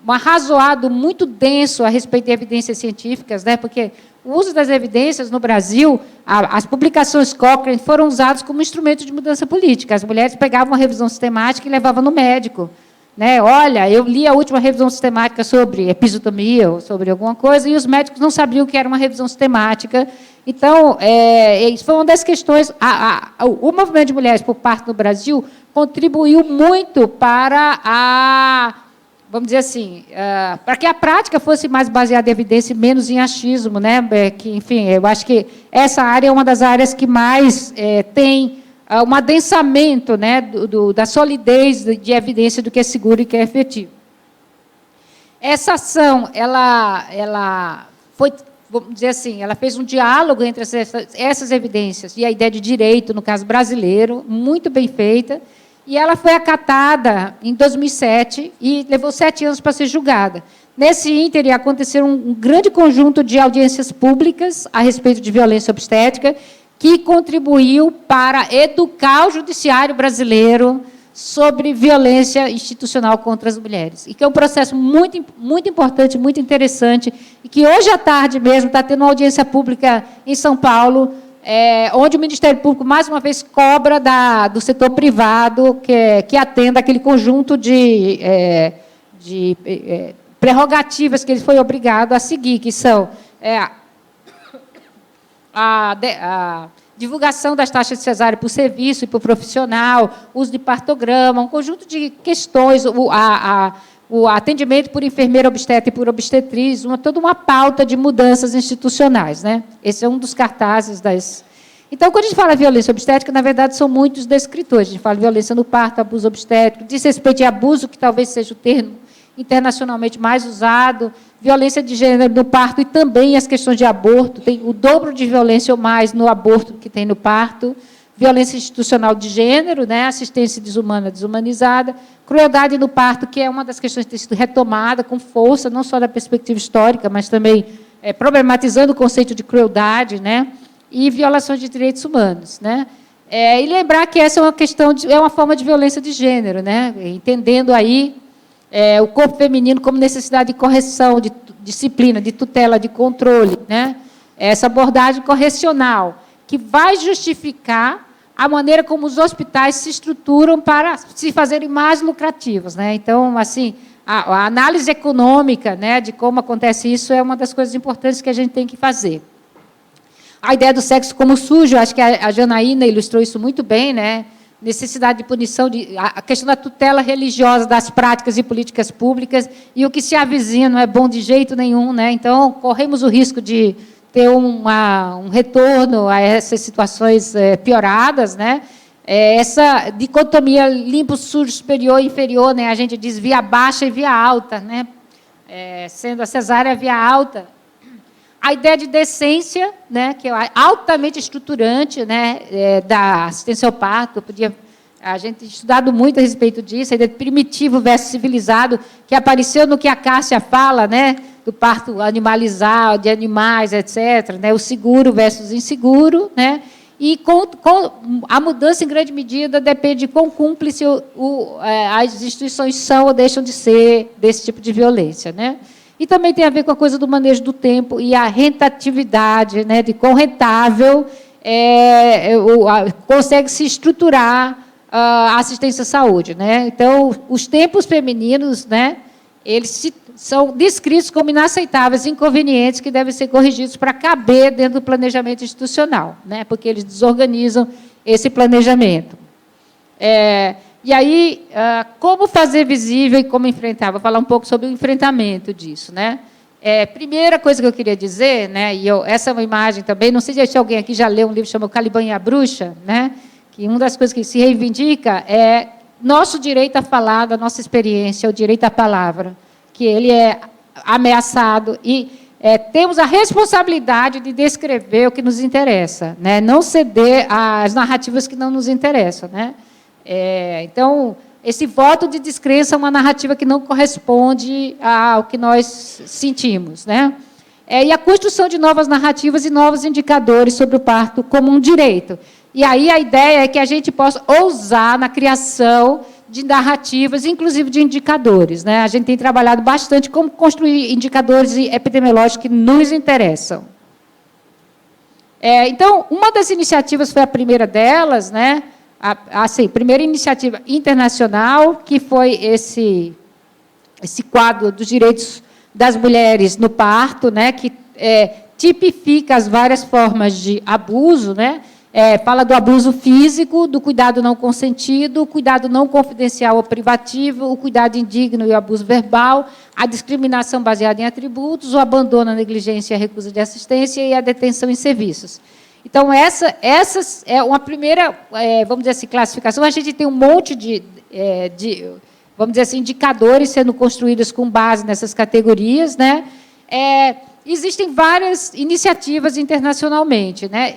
arrazoado muito denso a respeito de evidências científicas, né? Porque o uso das evidências no Brasil, as publicações Cochrane foram usadas como instrumento de mudança política. As mulheres pegavam uma revisão sistemática e levavam no médico, né? Olha, eu li a última revisão sistemática sobre episiotomia ou sobre alguma coisa, e os médicos não sabiam que era uma revisão sistemática. Então, isso foi uma das questões. O movimento de mulheres por parto no Brasil contribuiu muito para vamos dizer assim, para que a prática fosse mais baseada em evidência e menos em achismo, né? Que, enfim, eu acho que essa área é uma das áreas que mais tem um adensamento, né, da solidez de evidência do que é seguro e que é efetivo. Essa ação, ela foi, vamos dizer assim, ela fez um diálogo entre essas evidências e a ideia de direito, no caso brasileiro, muito bem feita, e ela foi acatada em 2007 e levou 7 anos para ser julgada. Nesse ínterim, aconteceram um grande conjunto de audiências públicas a respeito de violência obstétrica, que contribuiu para educar o judiciário brasileiro sobre violência institucional contra as mulheres. E que é um processo muito, muito importante, muito interessante, e que hoje à tarde mesmo está tendo uma audiência pública em São Paulo, onde o Ministério Público, mais uma vez, cobra do setor privado que atenda aquele conjunto de prerrogativas que ele foi obrigado a seguir, que são a divulgação das taxas de cesárea por serviço e por profissional, uso de partograma, um conjunto de questões, o atendimento por enfermeira obstetra e por obstetriz, toda uma pauta de mudanças institucionais, né? Esse é um dos cartazes das... Então, quando a gente fala violência obstétrica, na verdade, são muitos descritores. A gente fala violência no parto, abuso obstétrico, desrespeito e abuso, que talvez seja o termo internacionalmente mais usado, violência de gênero no parto e também as questões de aborto. Tem o dobro de violência ou mais no aborto que tem no parto. Violência institucional de gênero, né? Assistência desumana, desumanizada. Crueldade no parto, que é uma das questões que tem sido retomada com força, não só da perspectiva histórica, mas também problematizando o conceito de crueldade, né? E violações de direitos humanos, né? E lembrar que essa é uma questão, é uma forma de violência de gênero, né? Entendendo aí o corpo feminino como necessidade de correção, de disciplina, de tutela, de controle, né? Essa abordagem correcional, que vai justificar a maneira como os hospitais se estruturam para se fazerem mais lucrativos, né? Então, assim, a análise econômica, né, de como acontece isso é uma das coisas importantes que a gente tem que fazer. A ideia do sexo como sujo, acho que a Janaína ilustrou isso muito bem, né? Necessidade de punição, a questão da tutela religiosa das práticas e políticas públicas, e o que se avizinha não é bom de jeito nenhum, né? Então, corremos o risco de ter um retorno a essas situações pioradas, né? Essa dicotomia limpo, sujo, superior e inferior, né? A gente diz via baixa e via alta, né? Sendo a cesárea via alta. A ideia de decência, né? Que é altamente estruturante, né? Da assistência ao parto. Eu podia A gente tem estudado muito a respeito disso, a ideia de primitivo versus civilizado, que apareceu no que a Cássia fala, né, do parto animalizado, de animais, etc., né, o seguro versus inseguro, né, e a mudança, em grande medida, depende de quão cúmplice as instituições são ou deixam de ser desse tipo de violência, né. E também tem a ver com a coisa do manejo do tempo e a rentatividade, né, de quão rentável consegue se estruturar a assistência à saúde, né? Então, os tempos femininos, né, eles são descritos como inaceitáveis, inconvenientes, que devem ser corrigidos para caber dentro do planejamento institucional, né, porque eles desorganizam esse planejamento. E aí, como fazer visível e como enfrentar? Vou falar um pouco sobre o enfrentamento disso, né? Primeira coisa que eu queria dizer, né, essa é uma imagem também, não sei se alguém aqui já leu um livro chamado Caliban e a Bruxa, né, que uma das coisas que se reivindica é nosso direito a falar da nossa experiência, o direito à palavra, que ele é ameaçado e temos a responsabilidade de descrever o que nos interessa, né, não ceder às narrativas que não nos interessam, né. Então, esse voto de descrença é uma narrativa que não corresponde ao que nós sentimos, né. E a construção de novas narrativas e novos indicadores sobre o parto como um direito. E aí a ideia é que a gente possa ousar na criação de narrativas, inclusive de indicadores, né? A gente tem trabalhado bastante como construir indicadores epidemiológicos que nos interessam. Então, uma das iniciativas foi a primeira delas, né? Primeira iniciativa internacional, que foi esse quadro dos direitos das mulheres no parto, né? Que tipifica as várias formas de abuso, né? Fala do abuso físico, do cuidado não consentido, o cuidado não confidencial ou privativo, o cuidado indigno e o abuso verbal, a discriminação baseada em atributos, o abandono, a negligência e a recusa de assistência e a detenção em serviços. Então, essa é uma primeira, vamos dizer assim, classificação. A gente tem um monte de vamos dizer assim, indicadores sendo construídos com base nessas categorias, né? Existem várias iniciativas internacionalmente, né?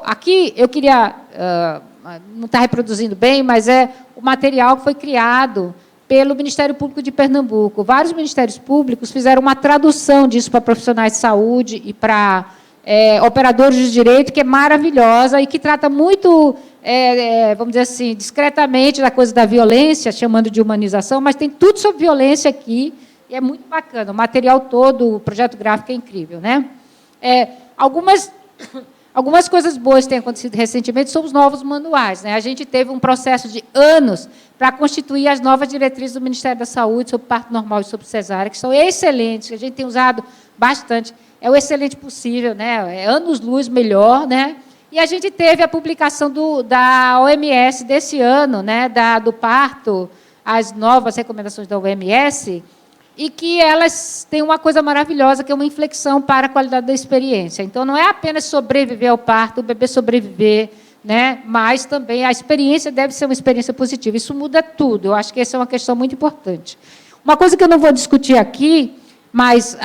Aqui eu queria, não está reproduzindo bem, mas o material que foi criado pelo Ministério Público de Pernambuco. Vários ministérios públicos fizeram uma tradução disso para profissionais de saúde e para operadores de direito, que é maravilhosa e que trata muito, vamos dizer assim, discretamente da coisa da violência, chamando de humanização, mas tem tudo sobre violência aqui. E é muito bacana, o material todo, o projeto gráfico é incrível, né? Algumas coisas boas que têm acontecido recentemente são os novos manuais, né? A gente teve um processo de anos para constituir as novas diretrizes do Ministério da Saúde sobre parto normal e sobre cesárea, que são excelentes, que a gente tem usado bastante. É o excelente possível, né? É anos-luz melhor, né? E a gente teve a publicação da OMS desse ano, né? Do parto, as novas recomendações da OMS, e que elas têm uma coisa maravilhosa, que é uma inflexão para a qualidade da experiência. Então, não é apenas sobreviver ao parto, o bebê sobreviver, né? Mas também a experiência deve ser uma experiência positiva. Isso muda tudo. Eu acho que essa é uma questão muito importante. Uma coisa que eu não vou discutir aqui, mas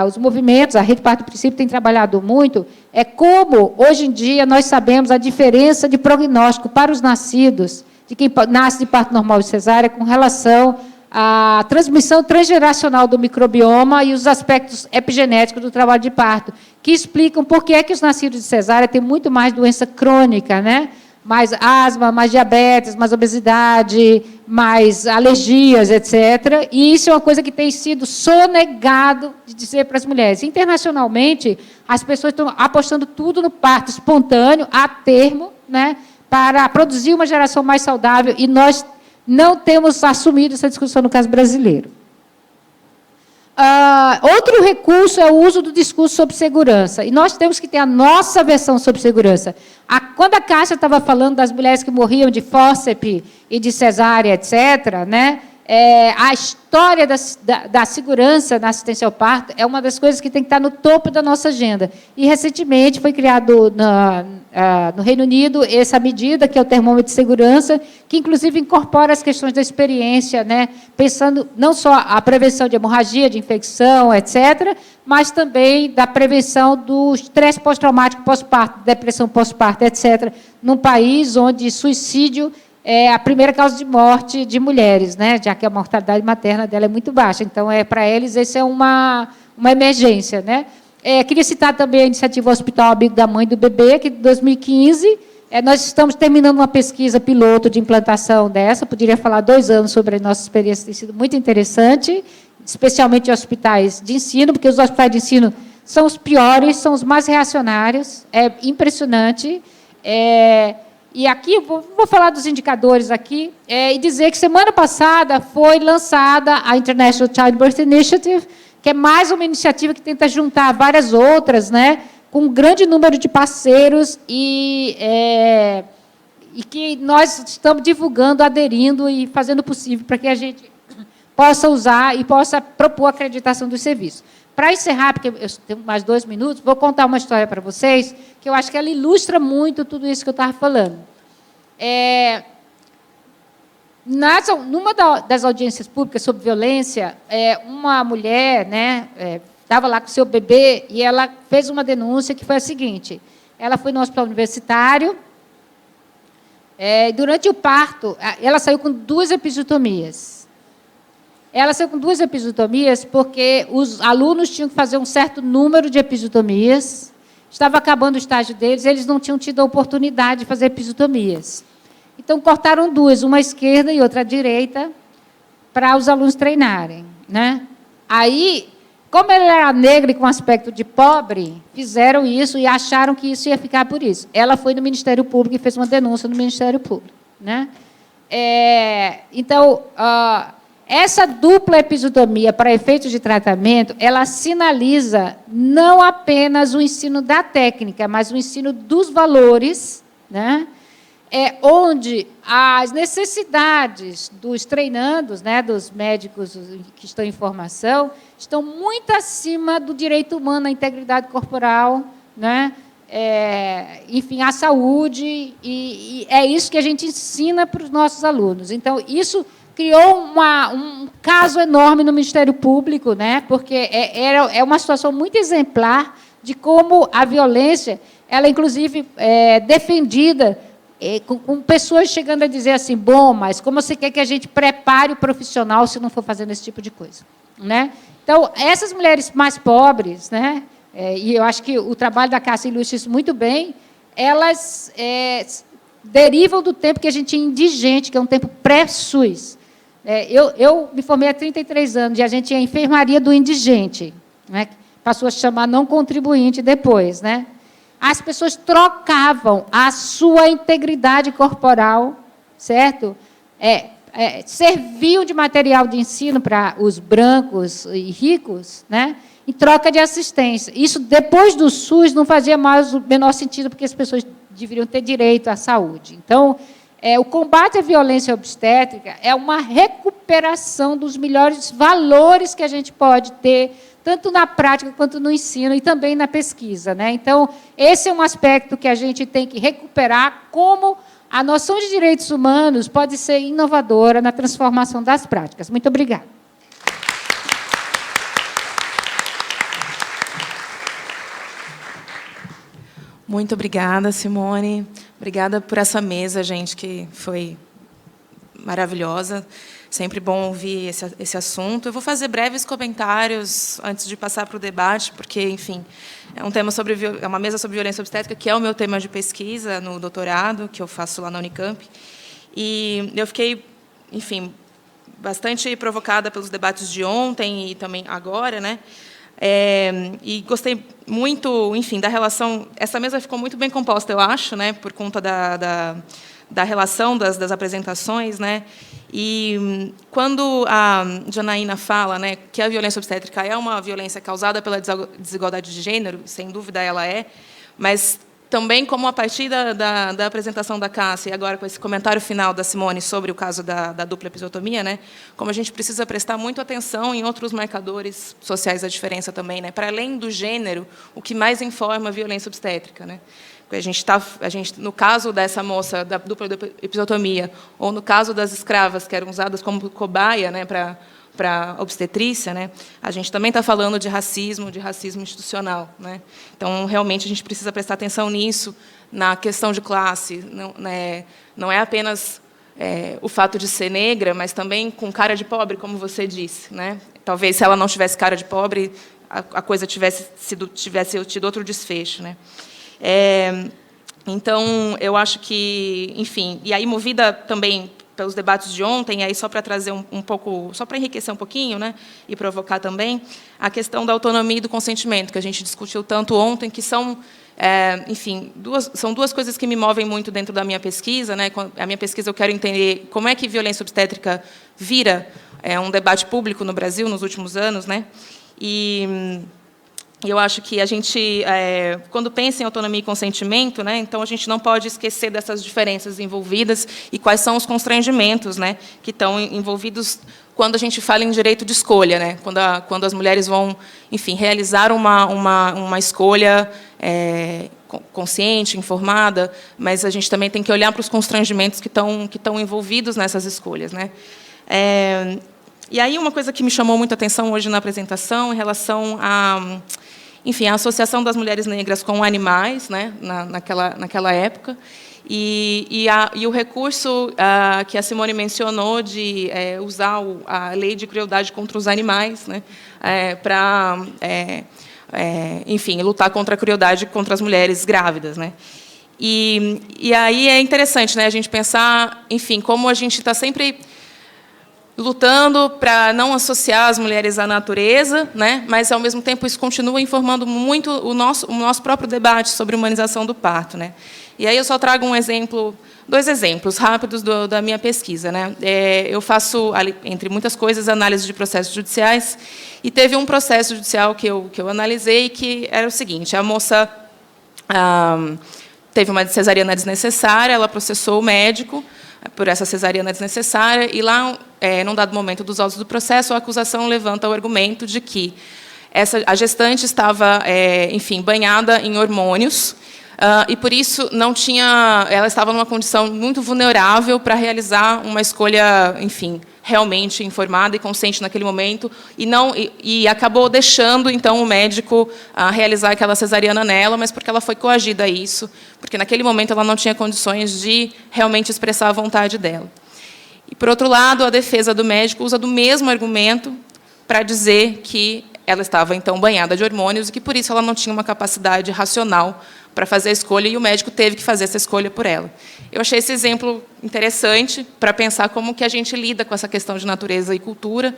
os movimentos, a Rede Parto do Princípio tem trabalhado muito, é como, hoje em dia, nós sabemos a diferença de prognóstico para os nascidos, de quem nasce de parto normal e cesárea, com relação a transmissão transgeracional do microbioma e os aspectos epigenéticos do trabalho de parto, que explicam por que os nascidos de cesárea têm muito mais doença crônica, né? Mais asma, mais diabetes, mais obesidade, mais alergias, etc. E isso é uma coisa que tem sido sonegado de dizer para as mulheres. Internacionalmente, as pessoas estão apostando tudo no parto espontâneo, a termo, né? Para produzir uma geração mais saudável, e nós não temos assumido essa discussão no caso brasileiro. Outro recurso é o uso do discurso sobre segurança. E nós temos que ter a nossa versão sobre segurança. Quando a Cássia estava falando das mulheres que morriam de fórceps e de cesárea, etc., né, a história da segurança na assistência ao parto é uma das coisas que tem que estar no topo da nossa agenda. E, recentemente, foi criado no Reino Unido essa medida, que é o termômetro de segurança, que, inclusive, incorpora as questões da experiência, né, pensando não só a prevenção de hemorragia, de infecção, etc., mas também da prevenção do estresse pós-traumático pós-parto, depressão pós-parto, etc., num país onde suicídio é a primeira causa de morte de mulheres, né? Já que a mortalidade materna dela é muito baixa. Então, para eles, isso é uma emergência, né? Queria citar também a iniciativa Hospital Amigo da Mãe e do Bebê, que, em 2015, nós estamos terminando uma pesquisa piloto de implantação dessa. Poderia falar 2 anos sobre a nossa experiência, tem sido muito interessante, especialmente em hospitais de ensino, porque os hospitais de ensino são os piores, são os mais reacionários. É impressionante. E aqui, vou falar dos indicadores aqui, e dizer que semana passada foi lançada a International Childbirth Initiative, que é mais uma iniciativa que tenta juntar várias outras, né, com um grande número de parceiros e que nós estamos divulgando, aderindo e fazendo o possível para que a gente possa usar e possa propor a acreditação dos serviços. Para encerrar, porque eu tenho mais 2 minutos, vou contar uma história para vocês, que eu acho que ela ilustra muito tudo isso que eu estava falando. Numa das audiências públicas sobre violência, uma mulher, né, estava lá com o seu bebê e ela fez uma denúncia que foi a seguinte: ela foi no hospital universitário, durante o parto, ela saiu com 2 episiotomias. Ela saiu com 2 episiotomias porque os alunos tinham que fazer um certo número de episiotomias, estava acabando o estágio deles, eles não tinham tido a oportunidade de fazer episiotomias. Então, cortaram 2, uma à esquerda e outra à direita, para os alunos treinarem, né? Aí, como ela era negra e com aspecto de pobre, fizeram isso e acharam que isso ia ficar por isso. Ela foi no Ministério Público e fez uma denúncia no Ministério Público, né? Então, essa dupla episiotomia para efeitos de tratamento, ela sinaliza não apenas o ensino da técnica, mas o ensino dos valores, né? Onde as necessidades dos treinandos, né, dos médicos que estão em formação, estão muito acima do direito humano à integridade corporal, né? Enfim, à saúde, e é isso que a gente ensina para os nossos alunos. Então, isso criou um caso enorme no Ministério Público, né? Porque é uma situação muito exemplar de como a violência, ela, inclusive, é defendida com pessoas chegando a dizer assim: bom, mas como você quer que a gente prepare o profissional se não for fazendo esse tipo de coisa, né? Então, essas mulheres mais pobres, né? E eu acho que o trabalho da Cássia ilustra isso muito bem, elas derivam do tempo que a gente tinha indigente, que é um tempo pré-SUS. Eu me formei há 33 anos e a gente tinha a enfermaria do indigente, né? Passou a chamar não contribuinte depois, né? As pessoas trocavam a sua integridade corporal, certo? Serviam de material de ensino para os brancos e ricos, né? Em troca de assistência. Isso, depois do SUS, não fazia mais o menor sentido, porque as pessoas deveriam ter direito à saúde. Então, o combate à violência obstétrica é uma recuperação dos melhores valores que a gente pode ter, tanto na prática quanto no ensino e também na pesquisa, né? Então, esse é um aspecto que a gente tem que recuperar, como a noção de direitos humanos pode ser inovadora na transformação das práticas. Muito obrigada. Muito obrigada, Simone. Obrigada por essa mesa, gente, que foi maravilhosa. Sempre bom ouvir esse assunto. Eu vou fazer breves comentários antes de passar para o debate, porque, enfim, é uma mesa sobre violência obstétrica, que é o meu tema de pesquisa no doutorado, que eu faço lá na Unicamp. E eu fiquei, enfim, bastante provocada pelos debates de ontem e também agora, né? E gostei muito, enfim, da relação. Essa mesa ficou muito bem composta, eu acho, né? Por conta da relação das apresentações, né? E quando a Janaína fala, né, que a violência obstétrica é uma violência causada pela desigualdade de gênero, sem dúvida ela mas também, como a partir da apresentação da Cássia, e agora com esse comentário final da Simone sobre o caso da dupla episiotomia, né, como a gente precisa prestar muito atenção em outros marcadores sociais da diferença também, né, para além do gênero, o que mais informa a violência obstétrica, né? A gente, no caso dessa moça da dupla episiotomia, ou no caso das escravas que eram usadas como cobaia, né, para obstetrícia, né, a gente também está falando de racismo institucional, né? Então, realmente, a gente precisa prestar atenção nisso, na questão de classe. Não é apenas o fato de ser negra, mas também com cara de pobre, como você disse, né? Talvez, se ela não tivesse cara de pobre, a coisa tivesse tido outro desfecho, né? Então, eu acho que, enfim, e aí movida também pelos debates de ontem, aí só para trazer um pouco, só para enriquecer um pouquinho, né, e provocar também a questão da autonomia e do consentimento, que a gente discutiu tanto ontem, que são, enfim, são duas coisas que me movem muito dentro da minha pesquisa, né? A minha pesquisa, eu quero entender como é que violência obstétrica vira um debate público no Brasil nos últimos anos, né? E eu acho que a gente, quando pensa em autonomia e consentimento, né, então a gente não pode esquecer dessas diferenças envolvidas e quais são os constrangimentos, né, que estão envolvidos quando a gente fala em direito de escolha, né, quando as mulheres vão, enfim, realizar uma escolha consciente, informada, mas a gente também tem que olhar para os constrangimentos que estão envolvidos nessas escolhas, né. E aí uma coisa que me chamou muita atenção hoje na apresentação, em relação a, enfim, a associação das mulheres negras com animais, né, naquela época, e o recurso que a Simone mencionou de usar a lei de crueldade contra os animais, né, para, enfim, lutar contra a crueldade contra as mulheres grávidas, né. E aí é interessante, né, a gente pensar, enfim, como a gente está sempre lutando para não associar as mulheres à natureza, né? Mas, ao mesmo tempo, isso continua informando muito o nosso próprio debate sobre humanização do parto, né? E aí eu só trago dois exemplos rápidos da minha pesquisa, né? Eu faço, entre muitas coisas, análise de processos judiciais, e teve um processo judicial que eu analisei, que era o seguinte: a moça teve uma cesariana desnecessária, ela processou o médico por essa cesariana desnecessária, e lá, num dado momento dos autos do processo, a acusação levanta o argumento de que a gestante estava, enfim, banhada em hormônios, e, por isso, ela estava numa condição muito vulnerável para realizar uma escolha, enfim, realmente informada e consciente naquele momento, e acabou deixando, então, o médico realizar aquela cesariana nela, mas porque ela foi coagida a isso, porque, naquele momento, ela não tinha condições de realmente expressar a vontade dela. E, por outro lado, a defesa do médico usa do mesmo argumento para dizer que ela estava, então, banhada de hormônios e que, por isso, ela não tinha uma capacidade racional para fazer a escolha, e o médico teve que fazer essa escolha por ela. Eu achei esse exemplo interessante para pensar como que a gente lida com essa questão de natureza e cultura,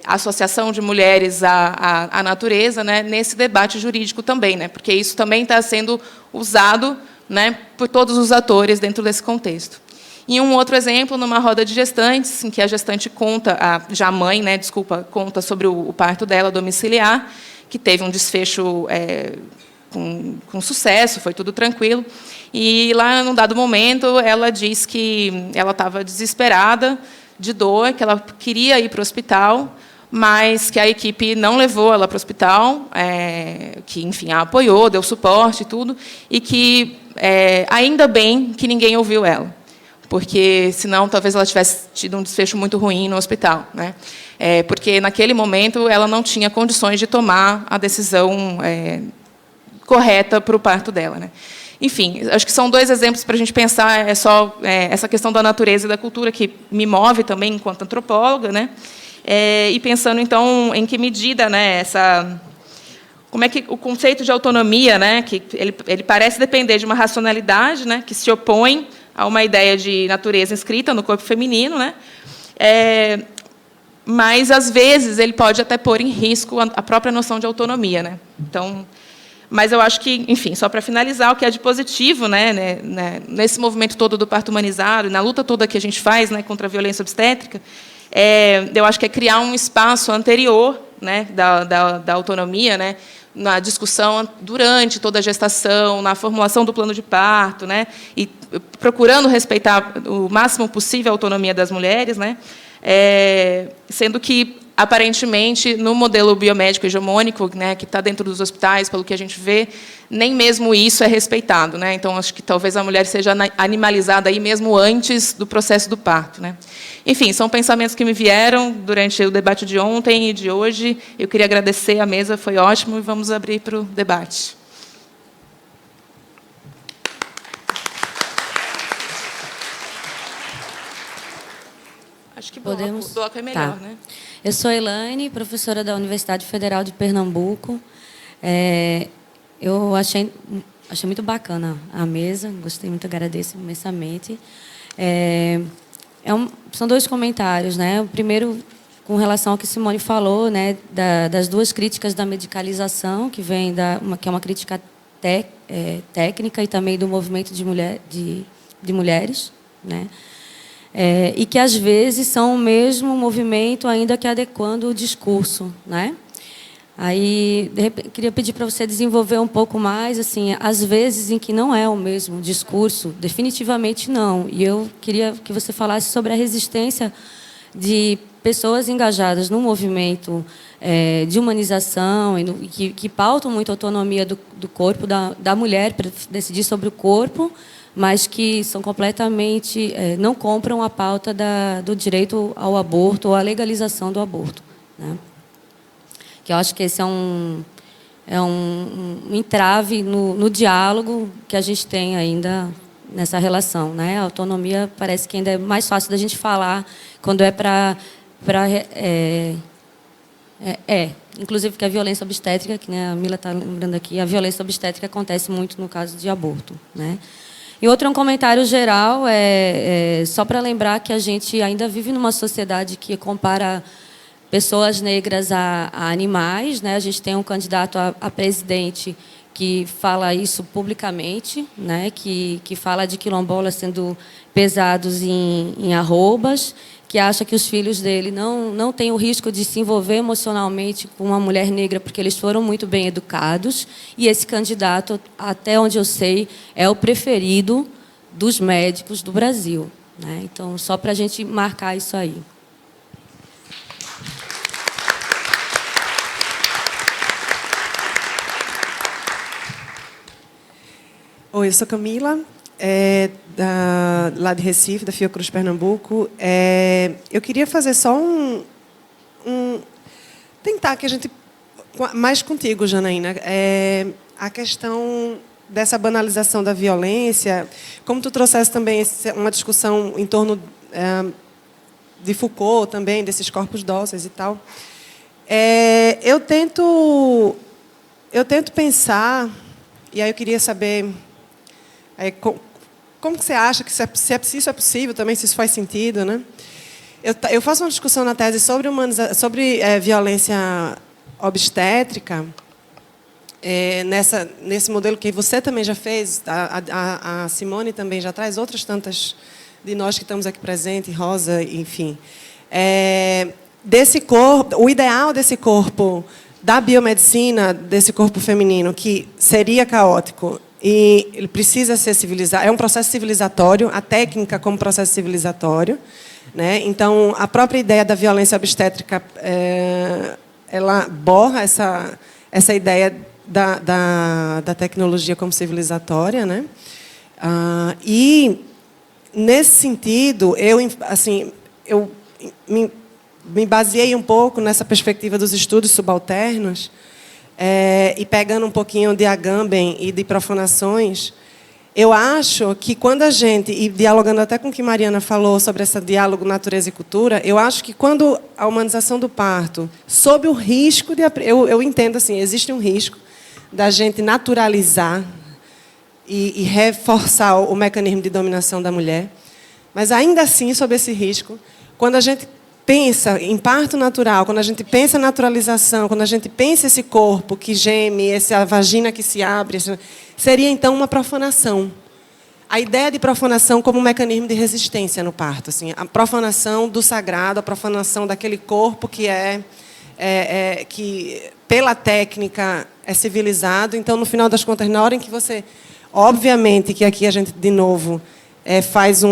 a associação de mulheres à natureza, né, nesse debate jurídico também, né, porque isso também está sendo usado, né, por todos os atores dentro desse contexto. E um outro exemplo, numa roda de gestantes, em que a gestante conta, já a mãe, né, desculpa, conta sobre o parto dela domiciliar, que teve um desfecho com sucesso, foi tudo tranquilo. E, lá, num dado momento, ela diz que ela estava desesperada, de dor, que ela queria ir para o hospital, mas que a equipe não levou ela para o hospital, que, enfim, a apoiou, deu suporte e tudo, e que, ainda bem que ninguém ouviu ela, porque, senão, talvez ela tivesse tido um desfecho muito ruim no hospital, né? Porque, naquele momento, ela não tinha condições de tomar a decisão correta para o parto dela, né? Enfim, acho que são dois exemplos para a gente pensar essa questão da natureza e da cultura, que me move também enquanto antropóloga, né? E pensando, então, em que medida, né, como é que o conceito de autonomia, né, que ele parece depender de uma racionalidade, né, que se opõe a uma ideia de natureza inscrita no corpo feminino, né? Mas, às vezes, ele pode até pôr em risco a própria noção de autonomia, né? Então, mas eu acho que, enfim, só para finalizar, o que é de positivo, né, nesse movimento todo do parto humanizado, na luta toda que a gente faz, né, contra a violência obstétrica, eu acho que é criar um espaço anterior, né, da autonomia, né, na discussão durante toda a gestação, na formulação do plano de parto, né, e procurando respeitar o máximo possível a autonomia das mulheres, né, sendo que, aparentemente, no modelo biomédico hegemônico, né, que está dentro dos hospitais, pelo que a gente vê, nem mesmo isso é respeitado, né? Então, acho que talvez a mulher seja animalizada aí mesmo antes do processo do parto, né? Enfim, são pensamentos que me vieram durante o debate de ontem e de hoje. Eu queria agradecer a mesa, foi ótimo, e vamos abrir para o debate. Podemos? Bloco é melhor, Tá. né? Eu sou Elaine, professora da Universidade Federal de Pernambuco. Eu achei muito bacana a mesa, gostei muito, agradeço imensamente. São dois comentários, né? O primeiro, com relação ao que Simone falou, né, das duas críticas da medicalização, que que é uma crítica técnica e também do movimento de mulheres, né? E que, às vezes, são o mesmo movimento, ainda que adequando o discurso, né? Aí, de repente, queria pedir para você desenvolver um pouco mais, assim, às vezes em que não é o mesmo discurso, definitivamente não. E eu queria que você falasse sobre a resistência de pessoas engajadas no movimento de humanização e que pautam muito a autonomia do corpo da mulher para decidir sobre o corpo, mas que são completamente não compram a pauta do direito ao aborto ou à legalização do aborto, né? Que eu acho que esse é um entrave no diálogo que a gente tem ainda nessa relação, né? A autonomia parece que ainda é mais fácil da gente falar quando é inclusive que a violência obstétrica, que, né, a Mila está lembrando aqui, a violência obstétrica acontece muito no caso de aborto, né? E outro é um comentário geral, só para lembrar que a gente ainda vive numa sociedade que compara pessoas negras a animais, né? A gente tem um candidato a presidente que fala isso publicamente, né? Que fala de quilombolas sendo pesados em arrobas, que acha que os filhos dele não têm o risco de se envolver emocionalmente com uma mulher negra porque eles foram muito bem educados. E esse candidato, até onde eu sei, é o preferido dos médicos do Brasil, né? Então, só para a gente marcar isso aí. Oi, eu sou Camila, lá de Recife, da Fiocruz, Pernambuco. Eu queria fazer só tentar que a gente... Mais contigo, Janaína. A questão dessa banalização da violência, como tu trouxesse também uma discussão em torno de Foucault também, desses corpos dóceis e tal. Eu tento pensar, e aí eu queria saber... como que você acha que se isso é possível também, se isso faz sentido, né? Eu faço uma discussão na tese sobre violência obstétrica, nesse modelo que você também já fez, a Simone também já traz, outras tantas de nós que estamos aqui presentes, Rosa, enfim. Desse corpo, o ideal desse corpo da biomedicina, desse corpo feminino, que seria caótico, e ele precisa ser civilizado, é um processo civilizatório, a técnica como processo civilizatório, né? Então, a própria ideia da violência obstétrica, ela borra essa ideia da tecnologia como civilizatória, né? E, nesse sentido, eu me baseei um pouco nessa perspectiva dos estudos subalternos, e pegando um pouquinho de Agamben e de profanações, eu acho que quando a gente, e dialogando até com o que Mariana falou sobre esse diálogo natureza e cultura, eu acho que quando a humanização do parto, sob o risco de... Eu entendo assim, existe um risco da gente naturalizar e reforçar o mecanismo de dominação da mulher, mas ainda assim, sob esse risco, quando a gente pensa em parto natural, quando a gente pensa em naturalização, quando a gente pensa esse corpo que geme, essa vagina que se abre, seria, então, uma profanação. A ideia de profanação como um mecanismo de resistência no parto. Assim, a profanação do sagrado, a profanação daquele corpo que que, pela técnica, é civilizado. Então, no final das contas, na hora em que você... Obviamente que aqui a gente, de novo, faz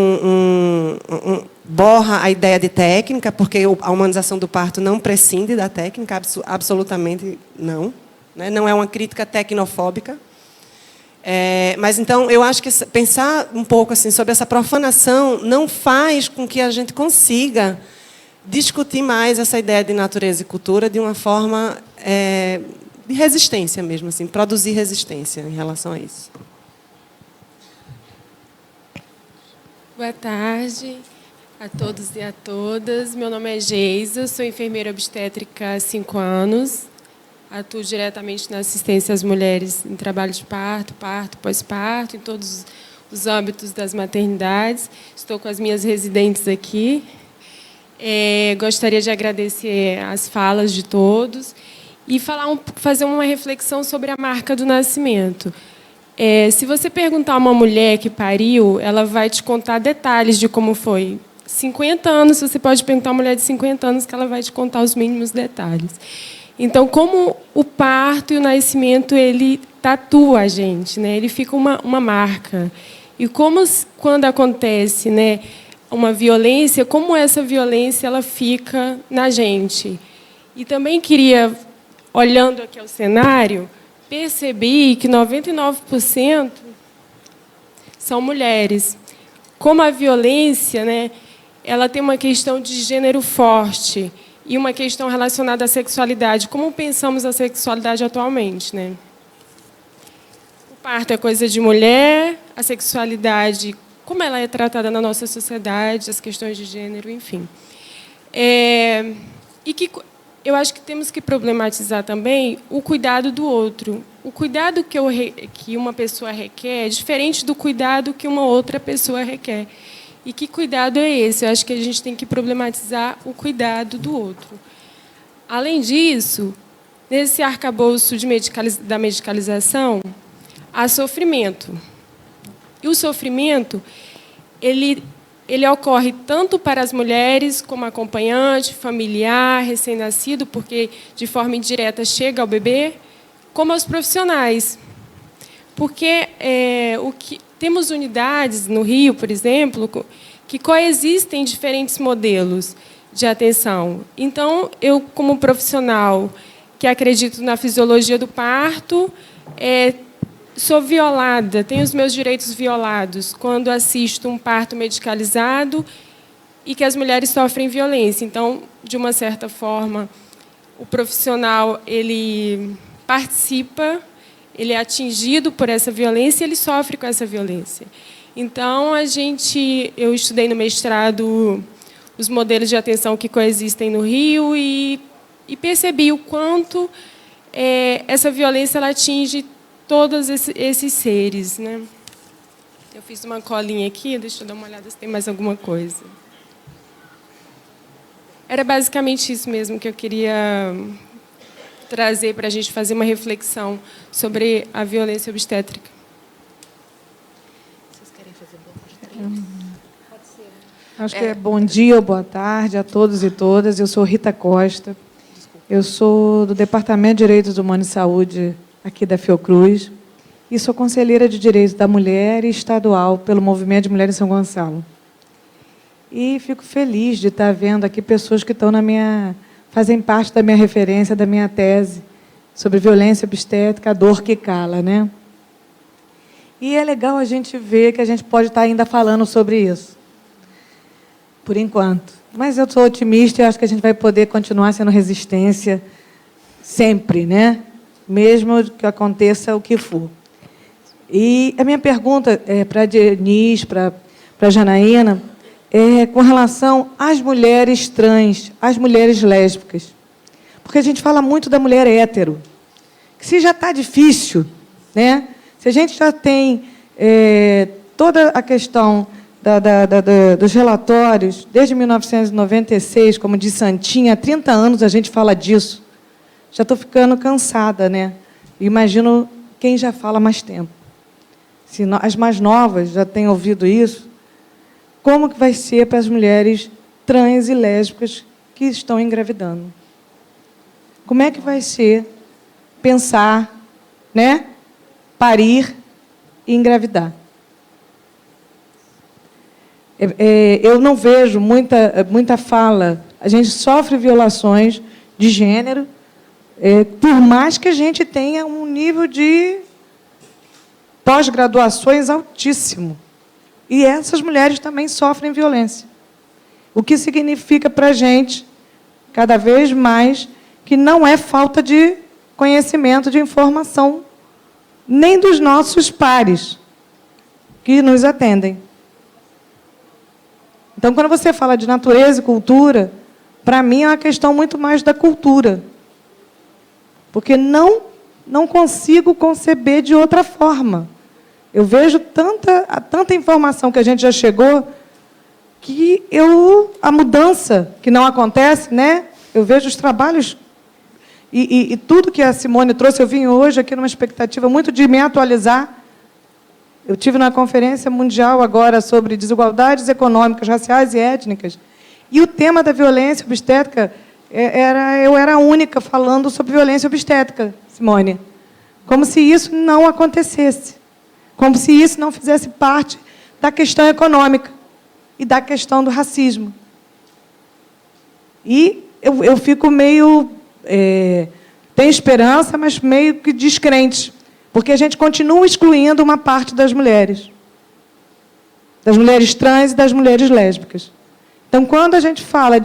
borra a ideia de técnica, porque a humanização do parto não prescinde da técnica, absolutamente não. Né? Não é uma crítica tecnofóbica. Mas, então, eu acho que pensar um pouco assim, sobre essa profanação não faz com que a gente consiga discutir mais essa ideia de natureza e cultura de uma forma de resistência mesmo, assim, produzir resistência em relação a isso. Boa tarde. A todos e a todas. Meu nome é Geisa, sou enfermeira obstétrica há 5 anos. Atuo diretamente na assistência às mulheres em trabalho de parto, parto, pós-parto, em todos os âmbitos das maternidades. Estou com as minhas residentes aqui. Gostaria de agradecer as falas de todos e fazer uma reflexão sobre a marca do nascimento. Se você perguntar a uma mulher que pariu, ela vai te contar detalhes de como foi. 50 anos, você pode perguntar a uma mulher de 50 anos que ela vai te contar os mínimos detalhes. Então, como o parto e o nascimento, ele tatua a gente, né? Ele fica uma marca. E como, quando acontece, né, uma violência, como essa violência ela fica na gente. E também queria, olhando aqui ao cenário, percebi que 99% são mulheres. Como a violência, né, ela tem uma questão de gênero forte e uma questão relacionada à sexualidade. Como pensamos a sexualidade atualmente, né? O parto é coisa de mulher, a sexualidade, como ela é tratada na nossa sociedade, as questões de gênero, enfim. E que eu acho que temos que problematizar também o cuidado do outro. O cuidado que uma pessoa requer é diferente do cuidado que uma outra pessoa requer. E que cuidado é esse? Eu acho que a gente tem que problematizar o cuidado do outro. Além disso, nesse arcabouço da medicalização, há sofrimento. E o sofrimento, ele ocorre tanto para as mulheres, como acompanhante, familiar, recém-nascido, porque, de forma indireta, chega ao bebê, como aos profissionais. Porque temos unidades no Rio, por exemplo, que coexistem diferentes modelos de atenção. Então, eu, como profissional que acredito na fisiologia do parto, sou violada, tenho os meus direitos violados quando assisto um parto medicalizado e que as mulheres sofrem violência. Então, de uma certa forma, o profissional ele participa, ele é atingido por essa violência e ele sofre com essa violência. Então, eu estudei no mestrado os modelos de atenção que coexistem no Rio e percebi o quanto essa violência ela atinge todos esses seres, né? Eu fiz uma colinha aqui, deixa eu dar uma olhada se tem mais alguma coisa. Era basicamente isso mesmo que eu queria trazer para a gente fazer uma reflexão sobre a violência obstétrica. Vocês querem fazer bloco de 3? Pode ser. Acho que bom dia ou boa tarde a todos e todas. Eu sou Rita Costa. Eu sou do Departamento de Direitos Humanos e Saúde aqui da Fiocruz e sou conselheira de Direitos da Mulher e estadual pelo Movimento de Mulheres em São Gonçalo. E fico feliz de estar vendo aqui pessoas que estão fazem parte da minha referência, da minha tese sobre violência obstétrica, a dor que cala, né? E é legal a gente ver que a gente pode estar ainda falando sobre isso, por enquanto. Mas eu sou otimista e acho que a gente vai poder continuar sendo resistência sempre, né? Mesmo que aconteça o que for. E a minha pergunta para a Denise, para a Janaína, com relação às mulheres trans, às mulheres lésbicas. Porque a gente fala muito da mulher hétero. Que se já está difícil, né? Se a gente já tem toda a questão dos relatórios, desde 1996, como disse Santinha, há 30 anos a gente fala disso. Já estou ficando cansada, né? Imagino quem já fala mais tempo. Se as mais novas já têm ouvido isso, como que vai ser para as mulheres trans e lésbicas que estão engravidando? Como é que vai ser pensar, né, parir e engravidar? Eu não vejo muita fala. A gente sofre violações de gênero, por mais que a gente tenha um nível de pós-graduações altíssimo. E essas mulheres também sofrem violência. O que significa para a gente, cada vez mais, que não é falta de conhecimento, de informação, nem dos nossos pares que nos atendem. Então, quando você fala de natureza e cultura, para mim é uma questão muito mais da cultura. Porque não consigo conceber de outra forma. Eu vejo tanta informação que a gente já chegou que a mudança que não acontece, né? Eu vejo os trabalhos e tudo que a Simone trouxe. Eu vim hoje aqui numa expectativa muito de me atualizar. Eu tive na conferência mundial agora sobre desigualdades econômicas, raciais e étnicas. E o tema da violência obstétrica, eu era a única falando sobre violência obstétrica, Simone. Como se isso não acontecesse. Como se isso não fizesse parte da questão econômica e da questão do racismo. E eu fico meio... tenho esperança, mas meio que descrente. Porque a gente continua excluindo uma parte das mulheres trans e das mulheres lésbicas. Então, quando a gente fala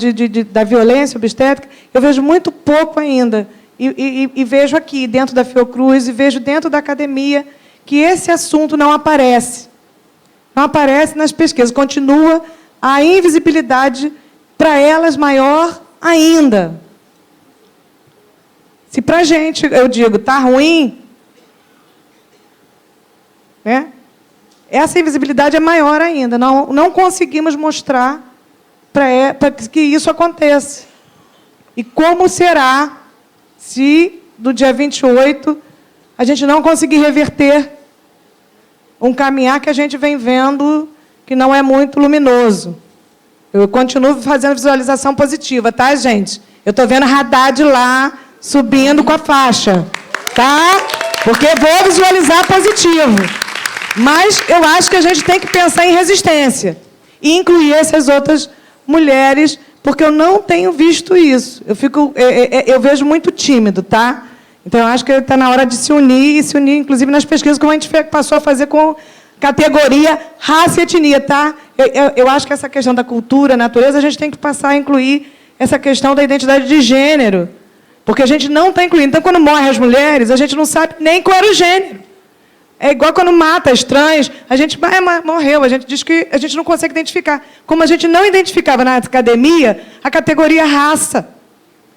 da violência obstétrica, eu vejo muito pouco ainda. E vejo aqui, dentro da Fiocruz, e vejo dentro da academia, que esse assunto não aparece. Não aparece nas pesquisas. Continua a invisibilidade para elas maior ainda. Se para a gente, eu digo, está ruim, né? Essa invisibilidade é maior ainda. Não conseguimos mostrar para que isso aconteça. E como será se, do dia 28, a gente não conseguir reverter um caminhar que a gente vem vendo que não é muito luminoso? Eu continuo fazendo visualização positiva, tá, gente? Eu estou vendo a Haddad lá, subindo com a faixa, tá? Porque vou visualizar positivo. Mas eu acho que a gente tem que pensar em resistência e incluir essas outras mulheres, porque eu não tenho visto isso. Eu vejo muito tímido, tá? Então, eu acho que está na hora de se unir, inclusive, nas pesquisas, como a gente passou a fazer com categoria raça e etnia, tá? Eu acho que essa questão da cultura, natureza, a gente tem que passar a incluir essa questão da identidade de gênero, porque a gente não está incluindo. Então, quando morrem as mulheres, a gente não sabe nem qual era o gênero. É igual quando mata as trans, a gente morreu, a gente diz que a gente não consegue identificar. Como a gente não identificava na academia a categoria raça,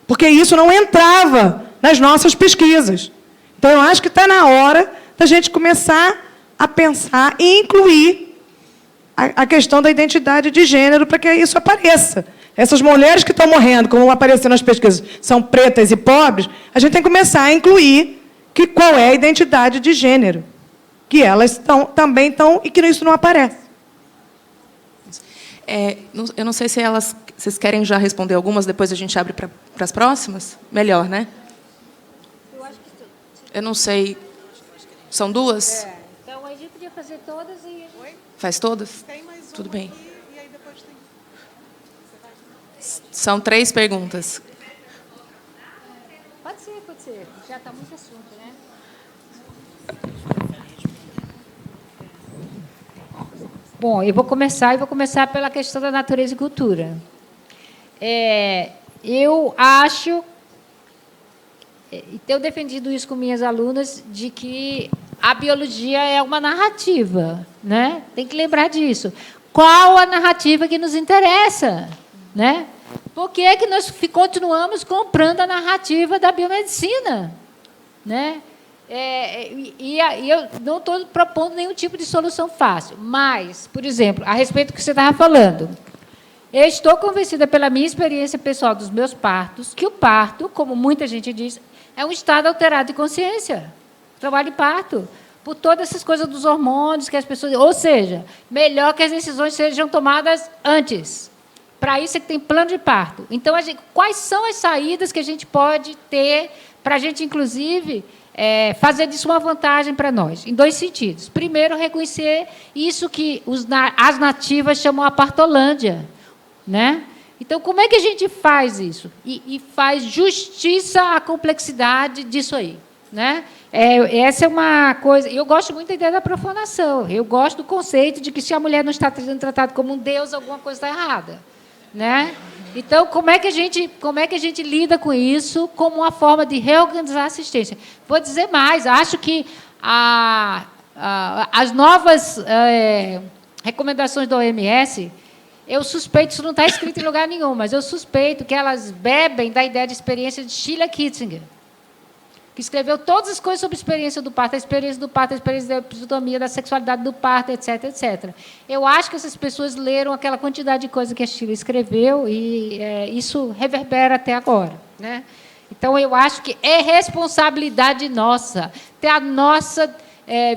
porque isso não entrava nas nossas pesquisas. Então, eu acho que está na hora da gente começar a pensar e incluir a questão da identidade de gênero para que isso apareça. Essas mulheres que estão morrendo, como apareceu nas pesquisas, são pretas e pobres, a gente tem que começar a incluir qual é a identidade de gênero, que elas também estão e que isso não aparece. Eu não sei se vocês querem já responder algumas, depois a gente abre para as próximas? Melhor, né? Eu não sei. São duas? Então, a gente podia fazer todas e... Faz todas? Tem mais uma. Tudo bem. Aqui, e aí depois tem... São 3 perguntas. Pode ser. Já está muito assunto, né? Bom, eu vou começar pela questão da natureza e cultura. Eu acho, e tenho defendido isso com minhas alunas, de que a biologia é uma narrativa, né? Tem que lembrar disso. Qual a narrativa que nos interessa, né? Por que que nós continuamos comprando a narrativa da biomedicina, né? Eu não estou propondo nenhum tipo de solução fácil, mas, por exemplo, a respeito do que você estava falando, eu estou convencida pela minha experiência pessoal dos meus partos, que o parto, como muita gente diz, é um estado alterado de consciência. Trabalho de parto, por todas essas coisas dos hormônios que as pessoas... Ou seja, melhor que as decisões sejam tomadas antes. Para isso é que tem plano de parto. Então, quais são as saídas que a gente pode ter para a gente, inclusive... fazer disso uma vantagem para nós, em 2 sentidos. Primeiro, reconhecer isso que as nativas chamam a partolândia, né? Então, como é que a gente faz isso? E faz justiça à complexidade disso aí, né? Essa é uma coisa... Eu gosto muito da ideia da profanação. Eu gosto do conceito de que, se a mulher não está sendo tratada como um deus, alguma coisa está errada, né? Então, como é que a gente lida com isso como uma forma de reorganizar a assistência? Vou dizer mais, acho que as novas recomendações da OMS, Eu suspeito, isso não está escrito em lugar nenhum, mas eu suspeito que elas bebem da ideia de experiência de Sheila Kitzinger, que escreveu todas as coisas sobre a experiência do parto, a experiência da episiotomia, da sexualidade do parto, etc., etc. Eu acho que essas pessoas leram aquela quantidade de coisa que a Sheila escreveu e isso reverbera até agora, né? Então, eu acho que é responsabilidade nossa ter a nossa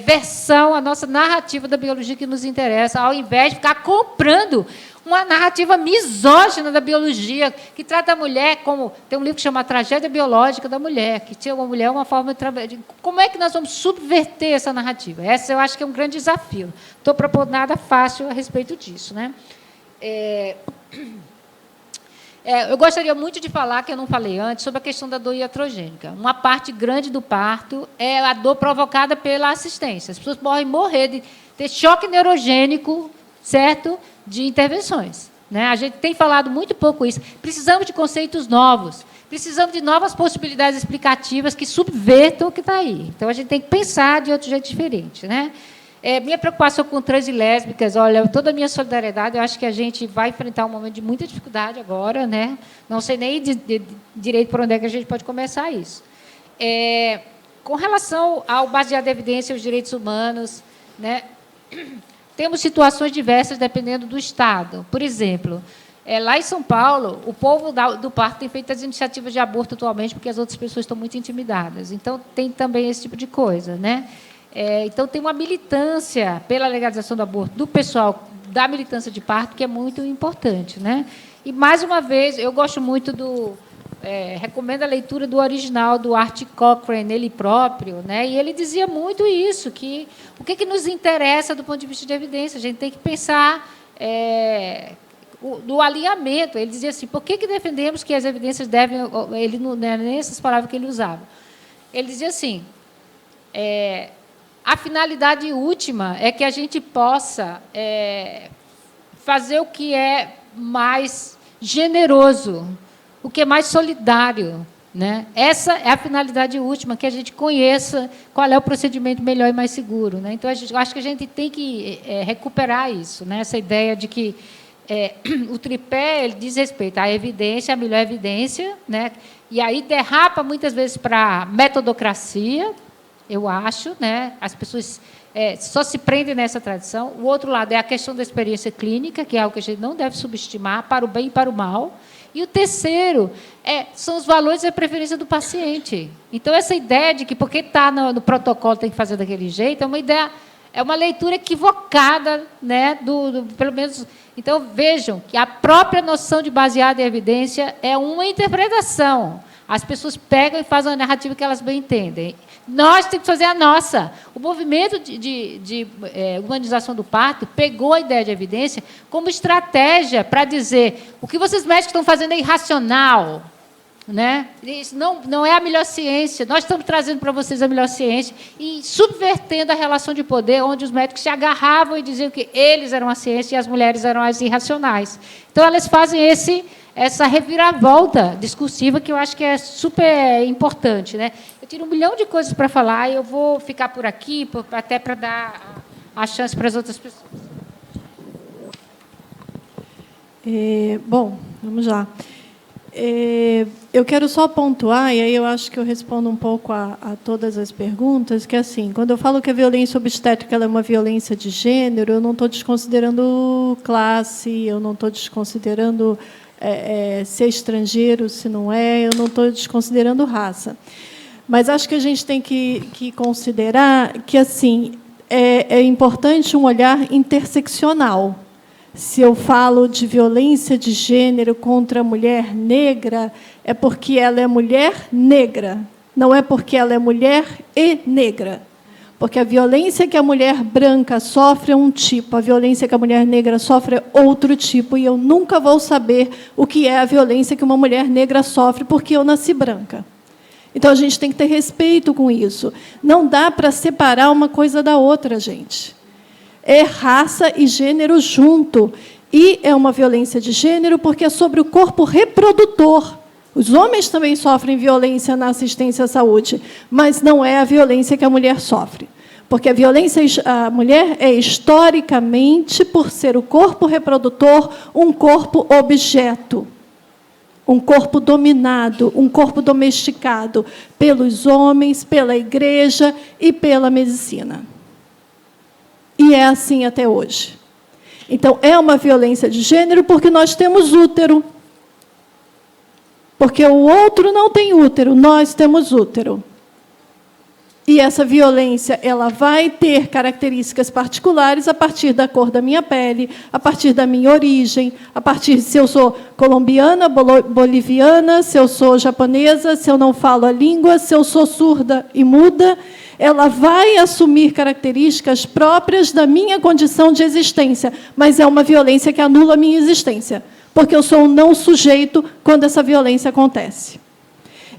versão, a nossa narrativa da biologia que nos interessa, ao invés de ficar comprando uma narrativa misógina da biologia, que trata a mulher como... Tem um livro que chama A Tragédia Biológica da Mulher, que tinha uma mulher uma forma de... Como é que nós vamos subverter essa narrativa? Essa eu acho que é um grande desafio. Não estou propondo nada fácil a respeito disso, né? Eu gostaria muito de falar, que eu não falei antes, sobre a questão da dor iatrogênica. Uma parte grande do parto é a dor provocada pela assistência. As pessoas podem morrer de ter choque neurogênico, certo? De intervenções, né? A gente tem falado muito pouco isso. Precisamos de conceitos novos, precisamos de novas possibilidades explicativas que subvertam o que está aí. Então, a gente tem que pensar de outro jeito diferente, né? Minha preocupação com trans e lésbicas, olha, toda a minha solidariedade, eu acho que a gente vai enfrentar um momento de muita dificuldade agora, né? Não sei nem direito por onde é que a gente pode começar isso. Com relação ao baseado em evidência e os direitos humanos, né? Temos situações diversas dependendo do Estado. Por exemplo, lá em São Paulo, o povo do parto tem feito as iniciativas de aborto atualmente porque as outras pessoas estão muito intimidadas. Então, tem também esse tipo de coisa, né? Então, tem uma militância pela legalização do aborto do pessoal da militância de parto que é muito importante, né? E, mais uma vez, eu gosto muito do... recomendo a leitura do original do Art Cochrane, ele próprio, né? E ele dizia muito isso, que o que nos interessa do ponto de vista de evidência? A gente tem que pensar do alinhamento. Ele dizia assim, por que defendemos que as evidências devem... Ele não é nem essas palavras que ele usava. Ele dizia assim, a finalidade última é que a gente possa fazer o que é mais generoso, o que é mais solidário, né? Essa é a finalidade última, que a gente conheça qual é o procedimento melhor e mais seguro, né? Então, eu acho que a gente tem que recuperar isso, né? Essa ideia de que o tripé ele diz respeito à evidência, à melhor evidência, né? E aí derrapa muitas vezes para a metodocracia, eu acho, né? As pessoas só se prendem nessa tradição. O outro lado é a questão da experiência clínica, que é algo que a gente não deve subestimar, para o bem e para o mal. E o terceiro são os valores e a preferência do paciente. Então, essa ideia de que, porque está no protocolo, tem que fazer daquele jeito, é uma leitura equivocada, né, pelo menos. Então, vejam que a própria noção de baseada em evidência é uma interpretação. As pessoas pegam e fazem a narrativa que elas bem entendem. Nós temos que fazer a nossa. O movimento de humanização do parto pegou a ideia de evidência como estratégia para dizer o que vocês médicos estão fazendo é irracional, né? Isso não é a melhor ciência. Nós estamos trazendo para vocês a melhor ciência e subvertendo a relação de poder, onde os médicos se agarravam e diziam que eles eram a ciência e as mulheres eram as irracionais. Então, elas fazem essa reviravolta discursiva que eu acho que é super importante, né? Eu tiro 1 milhão de coisas para falar e eu vou ficar por aqui, até para dar a chance para as outras pessoas. Bom, vamos lá. Eu quero só pontuar, e aí eu acho que eu respondo um pouco a todas as perguntas, que, assim, quando eu falo que a violência obstétrica ela é uma violência de gênero, eu não estou desconsiderando classe, eu não estou desconsiderando ser estrangeiro, se não é, eu não estou desconsiderando raça. Mas acho que a gente tem que considerar que, assim, é importante um olhar interseccional. Se eu falo de violência de gênero contra a mulher negra, é porque ela é mulher negra, não é porque ela é mulher e negra. Porque a violência que a mulher branca sofre é um tipo, a violência que a mulher negra sofre é outro tipo, e eu nunca vou saber o que é a violência que uma mulher negra sofre, porque eu nasci branca. Então, a gente tem que ter respeito com isso. Não dá para separar uma coisa da outra, gente. É raça e gênero junto. E é uma violência de gênero porque é sobre o corpo reprodutor. Os homens também sofrem violência na assistência à saúde, mas não é a violência que a mulher sofre. Porque a violência à mulher é, historicamente, por ser o corpo reprodutor, um corpo objeto, um corpo dominado, um corpo domesticado pelos homens, pela igreja e pela medicina. E é assim até hoje. Então, é uma violência de gênero porque nós temos útero. Porque o outro não tem útero, nós temos útero. E essa violência, ela vai ter características particulares a partir da cor da minha pele, a partir da minha origem, a partir se eu sou colombiana, boliviana, se eu sou japonesa, se eu não falo a língua, se eu sou surda e muda, ela vai assumir características próprias da minha condição de existência, mas é uma violência que anula a minha existência, porque eu sou um não sujeito quando essa violência acontece.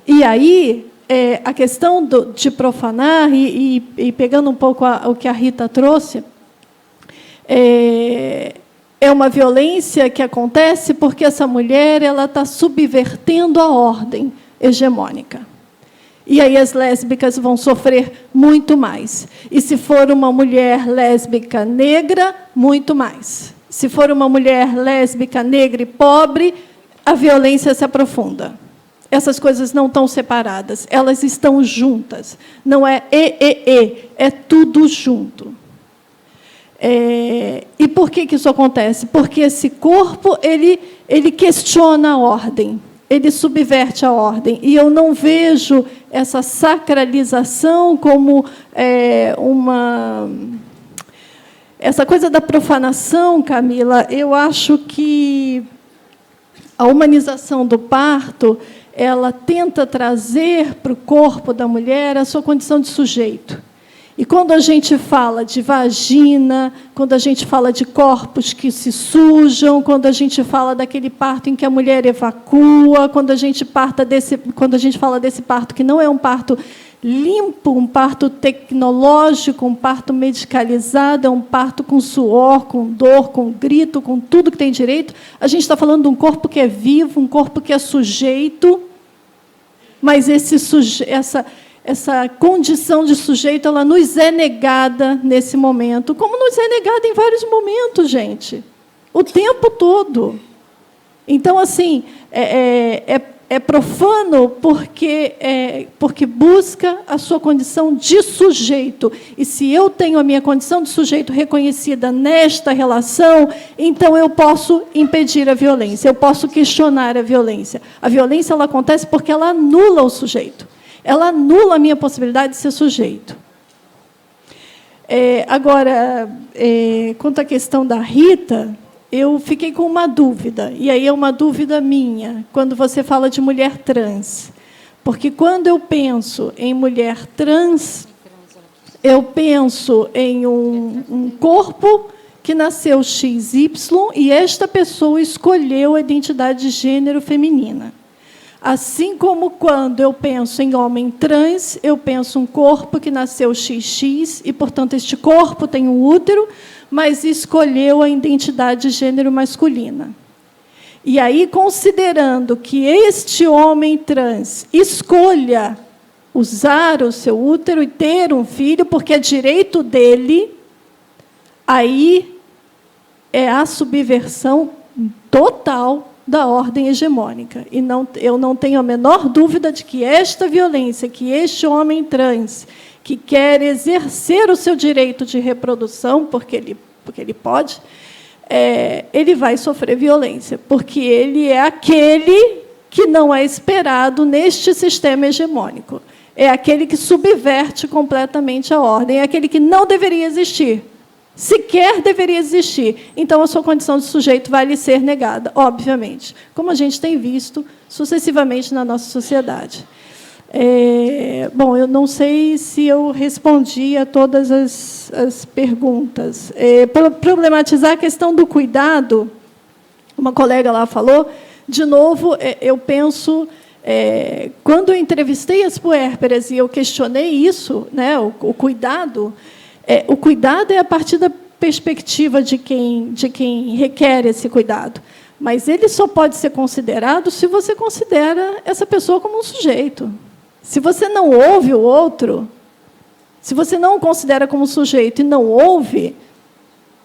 E aí, a questão de profanar, e pegando um pouco o que a Rita trouxe, é uma violência que acontece porque essa mulher está subvertendo a ordem hegemônica. E aí as lésbicas vão sofrer muito mais. E se for uma mulher lésbica negra, muito mais. Se for uma mulher lésbica negra e pobre, a violência se aprofunda. Essas coisas não estão separadas, elas estão juntas. Não é é tudo junto. E por que isso acontece? Porque esse corpo ele questiona a ordem, ele subverte a ordem. E eu não vejo essa sacralização como essa coisa da profanação, Camila. Eu acho que a humanização do parto, ela tenta trazer para o corpo da mulher a sua condição de sujeito. E quando a gente fala de vagina, quando a gente fala de corpos que se sujam, quando a gente fala daquele parto em que a mulher evacua, quando a gente fala desse parto que não é um parto limpo, um parto tecnológico, um parto medicalizado, é um parto com suor, com dor, com grito, com tudo que tem direito, a gente está falando de um corpo que é vivo, um corpo que é sujeito, mas essa condição de sujeito, ela nos é negada nesse momento, como nos é negada em vários momentos, gente, o tempo todo. Então, assim, é profano porque busca a sua condição de sujeito. E se eu tenho a minha condição de sujeito reconhecida nesta relação, então eu posso impedir a violência, eu posso questionar a violência. A violência ela acontece porque ela anula o sujeito. Ela anula a minha possibilidade de ser sujeito. Agora, quanto à questão da Rita, eu fiquei com uma dúvida, e aí é uma dúvida minha, quando você fala de mulher trans. Porque, quando eu penso em mulher trans, eu penso em um corpo que nasceu XY, e esta pessoa escolheu a identidade de gênero feminina. Assim como, quando eu penso em homem trans, eu penso um corpo que nasceu XX, e, portanto, este corpo tem um útero, mas escolheu a identidade de gênero masculina. E aí, considerando que este homem trans escolha usar o seu útero e ter um filho, porque é direito dele, aí é a subversão total da ordem hegemônica. E eu não tenho a menor dúvida de que esta violência, que este homem trans, que quer exercer o seu direito de reprodução, porque ele pode, ele vai sofrer violência, porque ele é aquele que não é esperado neste sistema hegemônico. É aquele que subverte completamente a ordem, é aquele que não deveria existir, sequer deveria existir. Então, a sua condição de sujeito vai lhe ser negada, obviamente, como a gente tem visto sucessivamente na nossa sociedade. Bom, eu não sei se eu respondi a todas as perguntas. Para problematizar a questão do cuidado, uma colega lá falou, de novo, eu penso, quando eu entrevistei as puérperas e eu questionei isso, né, o cuidado é a partir da perspectiva de quem requer esse cuidado. Mas ele só pode ser considerado se você considera essa pessoa como um sujeito. Se você não ouve o outro, Se você não o considera como sujeito e não ouve,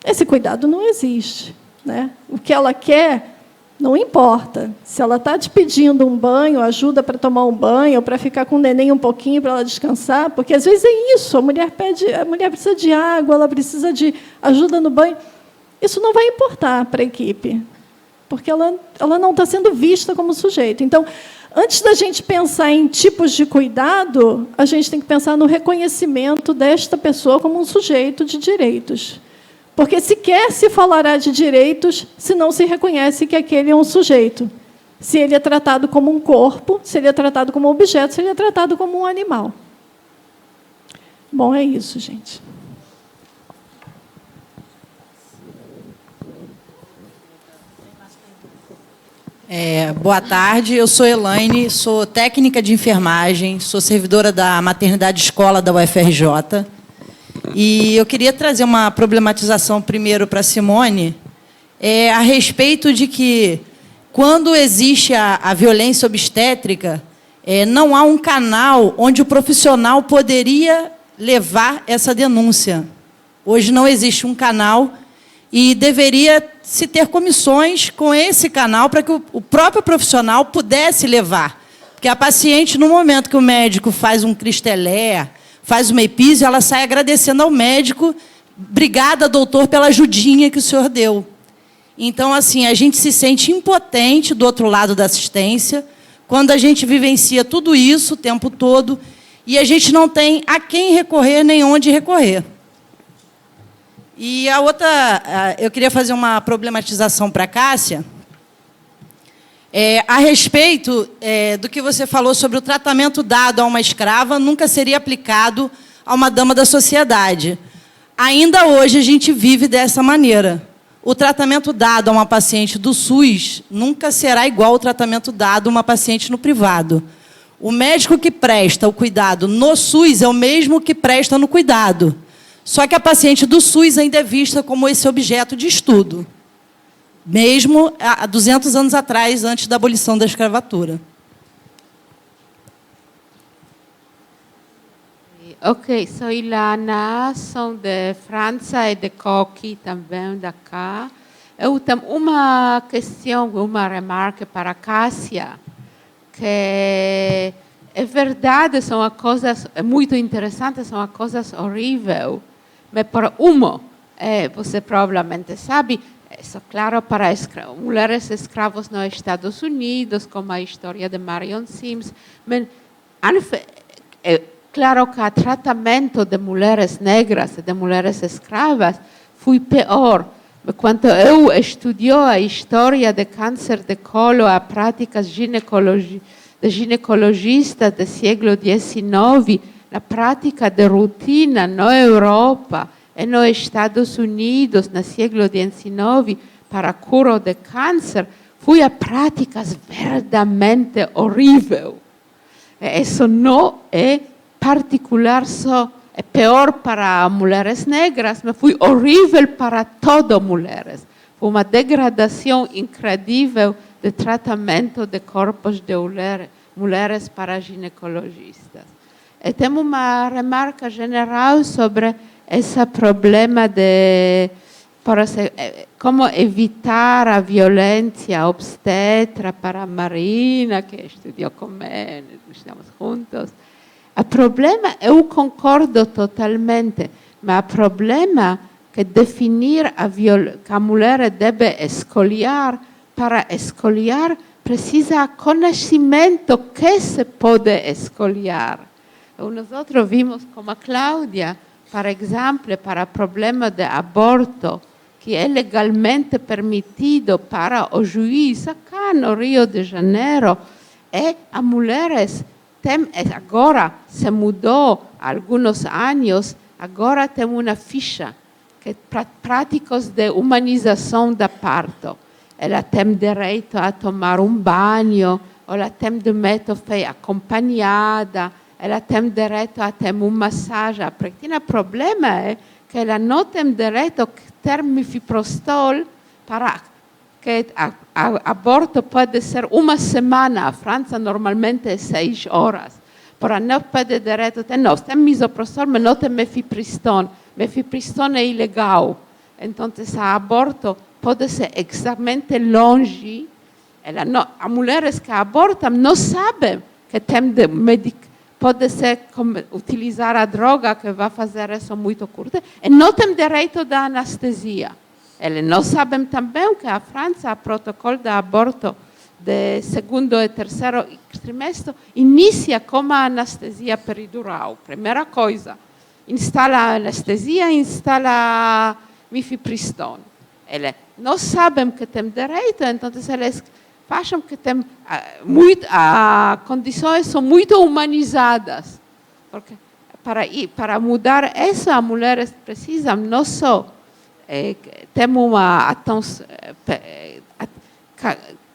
esse cuidado não existe, né? O que ela quer não importa. Se ela está te pedindo um banho, ajuda para tomar um banho, ou para ficar com o neném um pouquinho para ela descansar, porque às vezes é isso, a mulher precisa de água, ela precisa de ajuda no banho. Isso não vai importar para a equipe, porque ela não está sendo vista como sujeito. Então, antes da gente pensar em tipos de cuidado, a gente tem que pensar no reconhecimento desta pessoa como um sujeito de direitos. Porque sequer se falará de direitos se não se reconhece que aquele é um sujeito. Se ele é tratado como um corpo, se ele é tratado como um objeto, se ele é tratado como um animal. Bom, é isso, gente. Boa tarde, eu sou Elaine, sou técnica de enfermagem, sou servidora da maternidade escola da UFRJ. E eu queria trazer uma problematização primeiro para a Simone, a respeito de que, quando existe a violência obstétrica, não há um canal onde o profissional poderia levar essa denúncia. Hoje não existe um canal e deveria se ter comissões com esse canal para que o próprio profissional pudesse levar. Porque a paciente, no momento que o médico faz um cristelé, faz uma epísio, ela sai agradecendo ao médico, obrigada, doutor, pela ajudinha que o senhor deu. Então, assim, a gente se sente impotente do outro lado da assistência, quando a gente vivencia tudo isso o tempo todo, e a gente não tem a quem recorrer, nem onde recorrer. E a outra, eu queria fazer uma problematização para a Cássia, a respeito do que você falou sobre o tratamento dado a uma escrava nunca seria aplicado a uma dama da sociedade. Ainda hoje a gente vive dessa maneira. O tratamento dado a uma paciente do SUS nunca será igual ao tratamento dado a uma paciente no privado. O médico que presta o cuidado no SUS é o mesmo que presta no cuidado. Só que a paciente do SUS ainda é vista como esse objeto de estudo, mesmo há 200 anos atrás, antes da abolição da escravatura. Ok, sou Ilana, sou de França e de Coqui também, da cá. Eu tenho uma questão, uma remarca para a Cássia, que é verdade, são coisas muito interessantes, são coisas horríveis, mas para você provavelmente sabe, isso claro para mulheres escravos nos Estados Unidos, como a história de Marion Sims, mas claro que o tratamento de mulheres negras e de mulheres escravas foi pior. Quando eu estudei a história do câncer de colo, a práticas de ginecologistas do século XIX, a prática de rotina na Europa e nos Estados Unidos, no século XIX, para a cura de câncer, foi a práticas verdadeiramente horríveis. Isso não é particular, só é pior para mulheres negras, mas foi horrível para todas as mulheres. Foi uma degradação incrível de tratamento de corpos de mulheres para ginecologistas. E temos uma remarca geral sobre esse problema de como evitar a violência obstétrica para a Marina, que estudou comigo, estamos juntos. O problema, eu concordo totalmente, mas o problema é que definir que a mulher deve escolher, para escolher precisa conhecimento que se pode escolher. Nós vimos como a Cláudia, por exemplo, para o problema de aborto, que é legalmente permitido para o juiz, aqui no Rio de Janeiro, e as mulheres agora se mudou há alguns anos, agora tem uma ficha que práticas de humanização da parto. Ela tem direito a tomar um banho, ela tem direito a ser acompanhada, ela tem direito a ter uma massagem. O problema é que ela não tem direito a ter mifepristol para que aborto pode ser uma semana. A França normalmente é 6 horas. para não perder direito, tem misoprostol, mas não tem mifepristone. Mifepristone é ilegal. Então, o aborto pode ser exatamente longe. As mulheres que abortam não sabem que tem pode ser utilizar a droga que vai fazer isso muito curto, e não tem direito da anestesia. Eles não sabem também que a França, o protocolo de aborto de segundo e terceiro trimestre, inicia com a anestesia peridural. Primeira coisa, instala a anestesia, instala mifepristone. Eles não sabem que tem direito, então eles acham que tem as condições são muito humanizadas. Porque para mudar isso, as mulheres precisam não só ter uma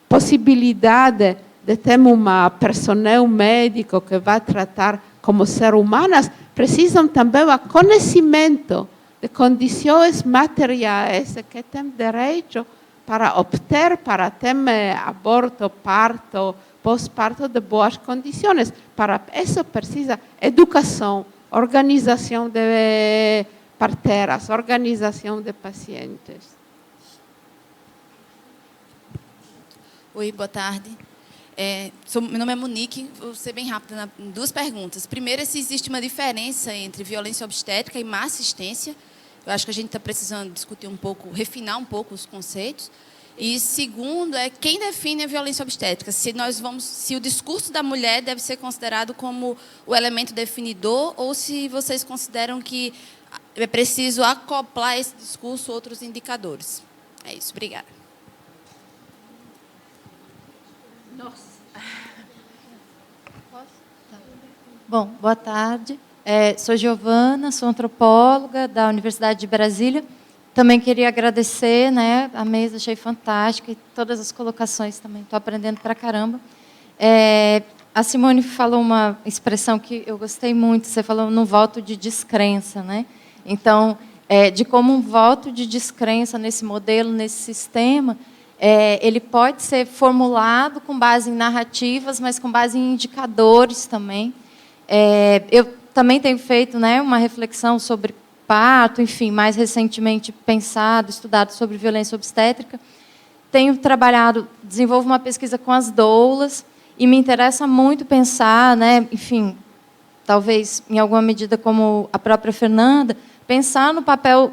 possibilidade de ter um personal médico que vai tratar como ser humanas, precisam também o conhecimento de condições materiais que têm direito para obter, para ter aborto, parto, pós-parto de boas condições. Para isso precisa educação, organização de parteiras, organização de pacientes. Oi, boa tarde. Meu nome é Monique, vou ser bem rápida em duas perguntas. Primeiro, se existe uma diferença entre violência obstétrica e má assistência. Eu acho que a gente está precisando discutir um pouco, refinar um pouco os conceitos. E segundo, quem define a violência obstétrica? Se o discurso da mulher deve ser considerado como o elemento definidor, ou se vocês consideram que é preciso acoplar a esse discurso outros indicadores. É isso, obrigada. Nossa. Bom, boa tarde. Sou Giovana, sou antropóloga da Universidade de Brasília. Também queria agradecer, né, a mesa, achei fantástica, e todas as colocações também, estou aprendendo pra caramba. A Simone falou uma expressão que eu gostei muito, você falou no voto de descrença, né? Então, de como um voto de descrença nesse modelo, nesse sistema, ele pode ser formulado com base em narrativas, mas com base em indicadores também. Eu também tenho feito, né, uma reflexão sobre parto, enfim, mais recentemente pensado, estudado sobre violência obstétrica. Tenho trabalhado, desenvolvo uma pesquisa com as doulas, e me interessa muito pensar, né, enfim, talvez em alguma medida como a própria Fernanda, pensar no papel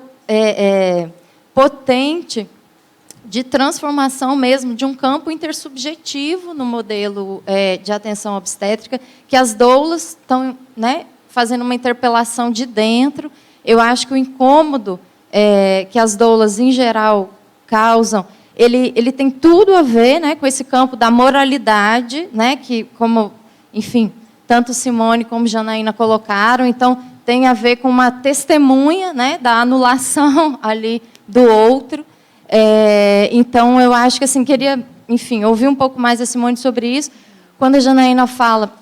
potente de transformação mesmo de um campo intersubjetivo no modelo de atenção obstétrica, que as doulas estão, né, fazendo uma interpelação de dentro. Eu acho que o incômodo que as doulas, em geral, causam, ele tem tudo a ver, né, com esse campo da moralidade, né, que, como, enfim, tanto Simone como Janaína colocaram, então, tem a ver com uma testemunha, né, da anulação ali do outro. Então, eu acho que, assim, queria, enfim, ouvir um pouco mais a Simone sobre isso. Quando a Janaína fala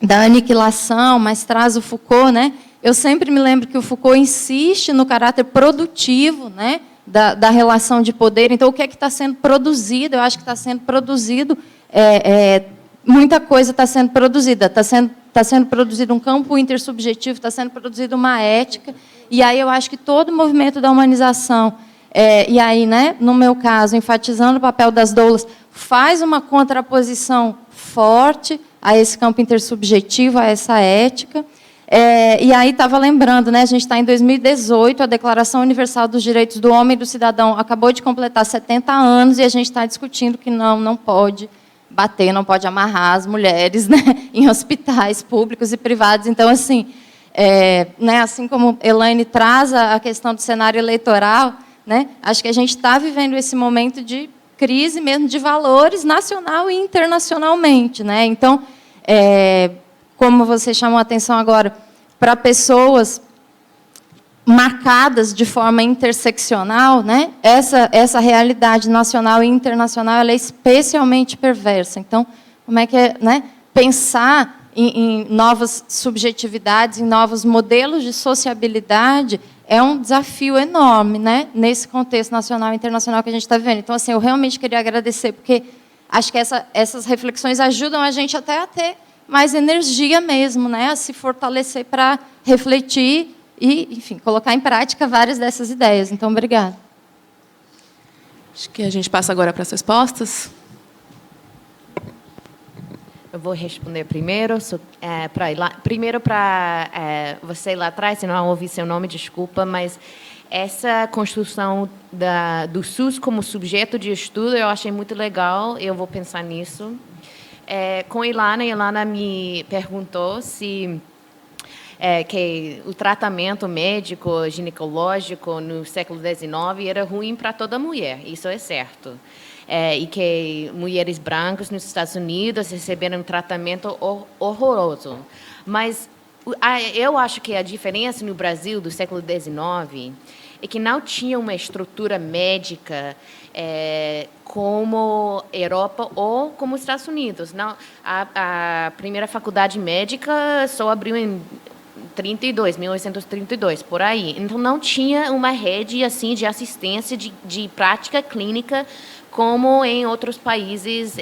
da aniquilação, mas traz o Foucault, né, eu sempre me lembro que o Foucault insiste no caráter produtivo, né, da relação de poder. Então, o que é que está sendo produzido? Eu acho que está sendo produzido, muita coisa está sendo produzida. Está sendo produzido um campo intersubjetivo, está sendo produzida uma ética. E aí eu acho que todo o movimento da humanização, e aí, né, no meu caso, enfatizando o papel das doulas, faz uma contraposição forte a esse campo intersubjetivo, a essa ética. E aí estava lembrando, né, a gente está em 2018, a Declaração Universal dos Direitos do Homem e do Cidadão acabou de completar 70 anos e a gente está discutindo que não pode bater, não pode amarrar as mulheres, né, em hospitais públicos e privados. Então, assim, né, assim como Elaine traz a questão do cenário eleitoral, né, acho que a gente está vivendo esse momento de crise mesmo de valores nacional e internacionalmente, né? Então, como você chamou a atenção agora, para pessoas marcadas de forma interseccional, né, essa realidade nacional e internacional ela é especialmente perversa. Então, como é que né, pensar em novas subjetividades, em novos modelos de sociabilidade é um desafio enorme, né, nesse contexto nacional e internacional que a gente está vivendo. Então, assim, eu realmente queria agradecer, porque acho que essas reflexões ajudam a gente até a ter mais energia mesmo, né, a se fortalecer para refletir e, enfim, colocar em prática várias dessas ideias. Então, obrigada. Acho que a gente passa agora para as respostas. Eu vou responder primeiro. Primeiro, para você lá atrás, se não ouvi seu nome, desculpa, mas essa construção do SUS como sujeito de estudo eu achei muito legal, eu vou pensar nisso. Com Ilana me perguntou se que o tratamento médico, ginecológico no século XIX era ruim para toda mulher, isso é certo. E que mulheres brancas nos Estados Unidos receberam um tratamento horroroso. Mas eu acho que a diferença no Brasil do século XIX é que não tinha uma estrutura médica como Europa ou como os Estados Unidos. Não, a primeira faculdade médica só abriu em 1832, por aí. Então, não tinha uma rede assim de assistência de prática clínica como em outros países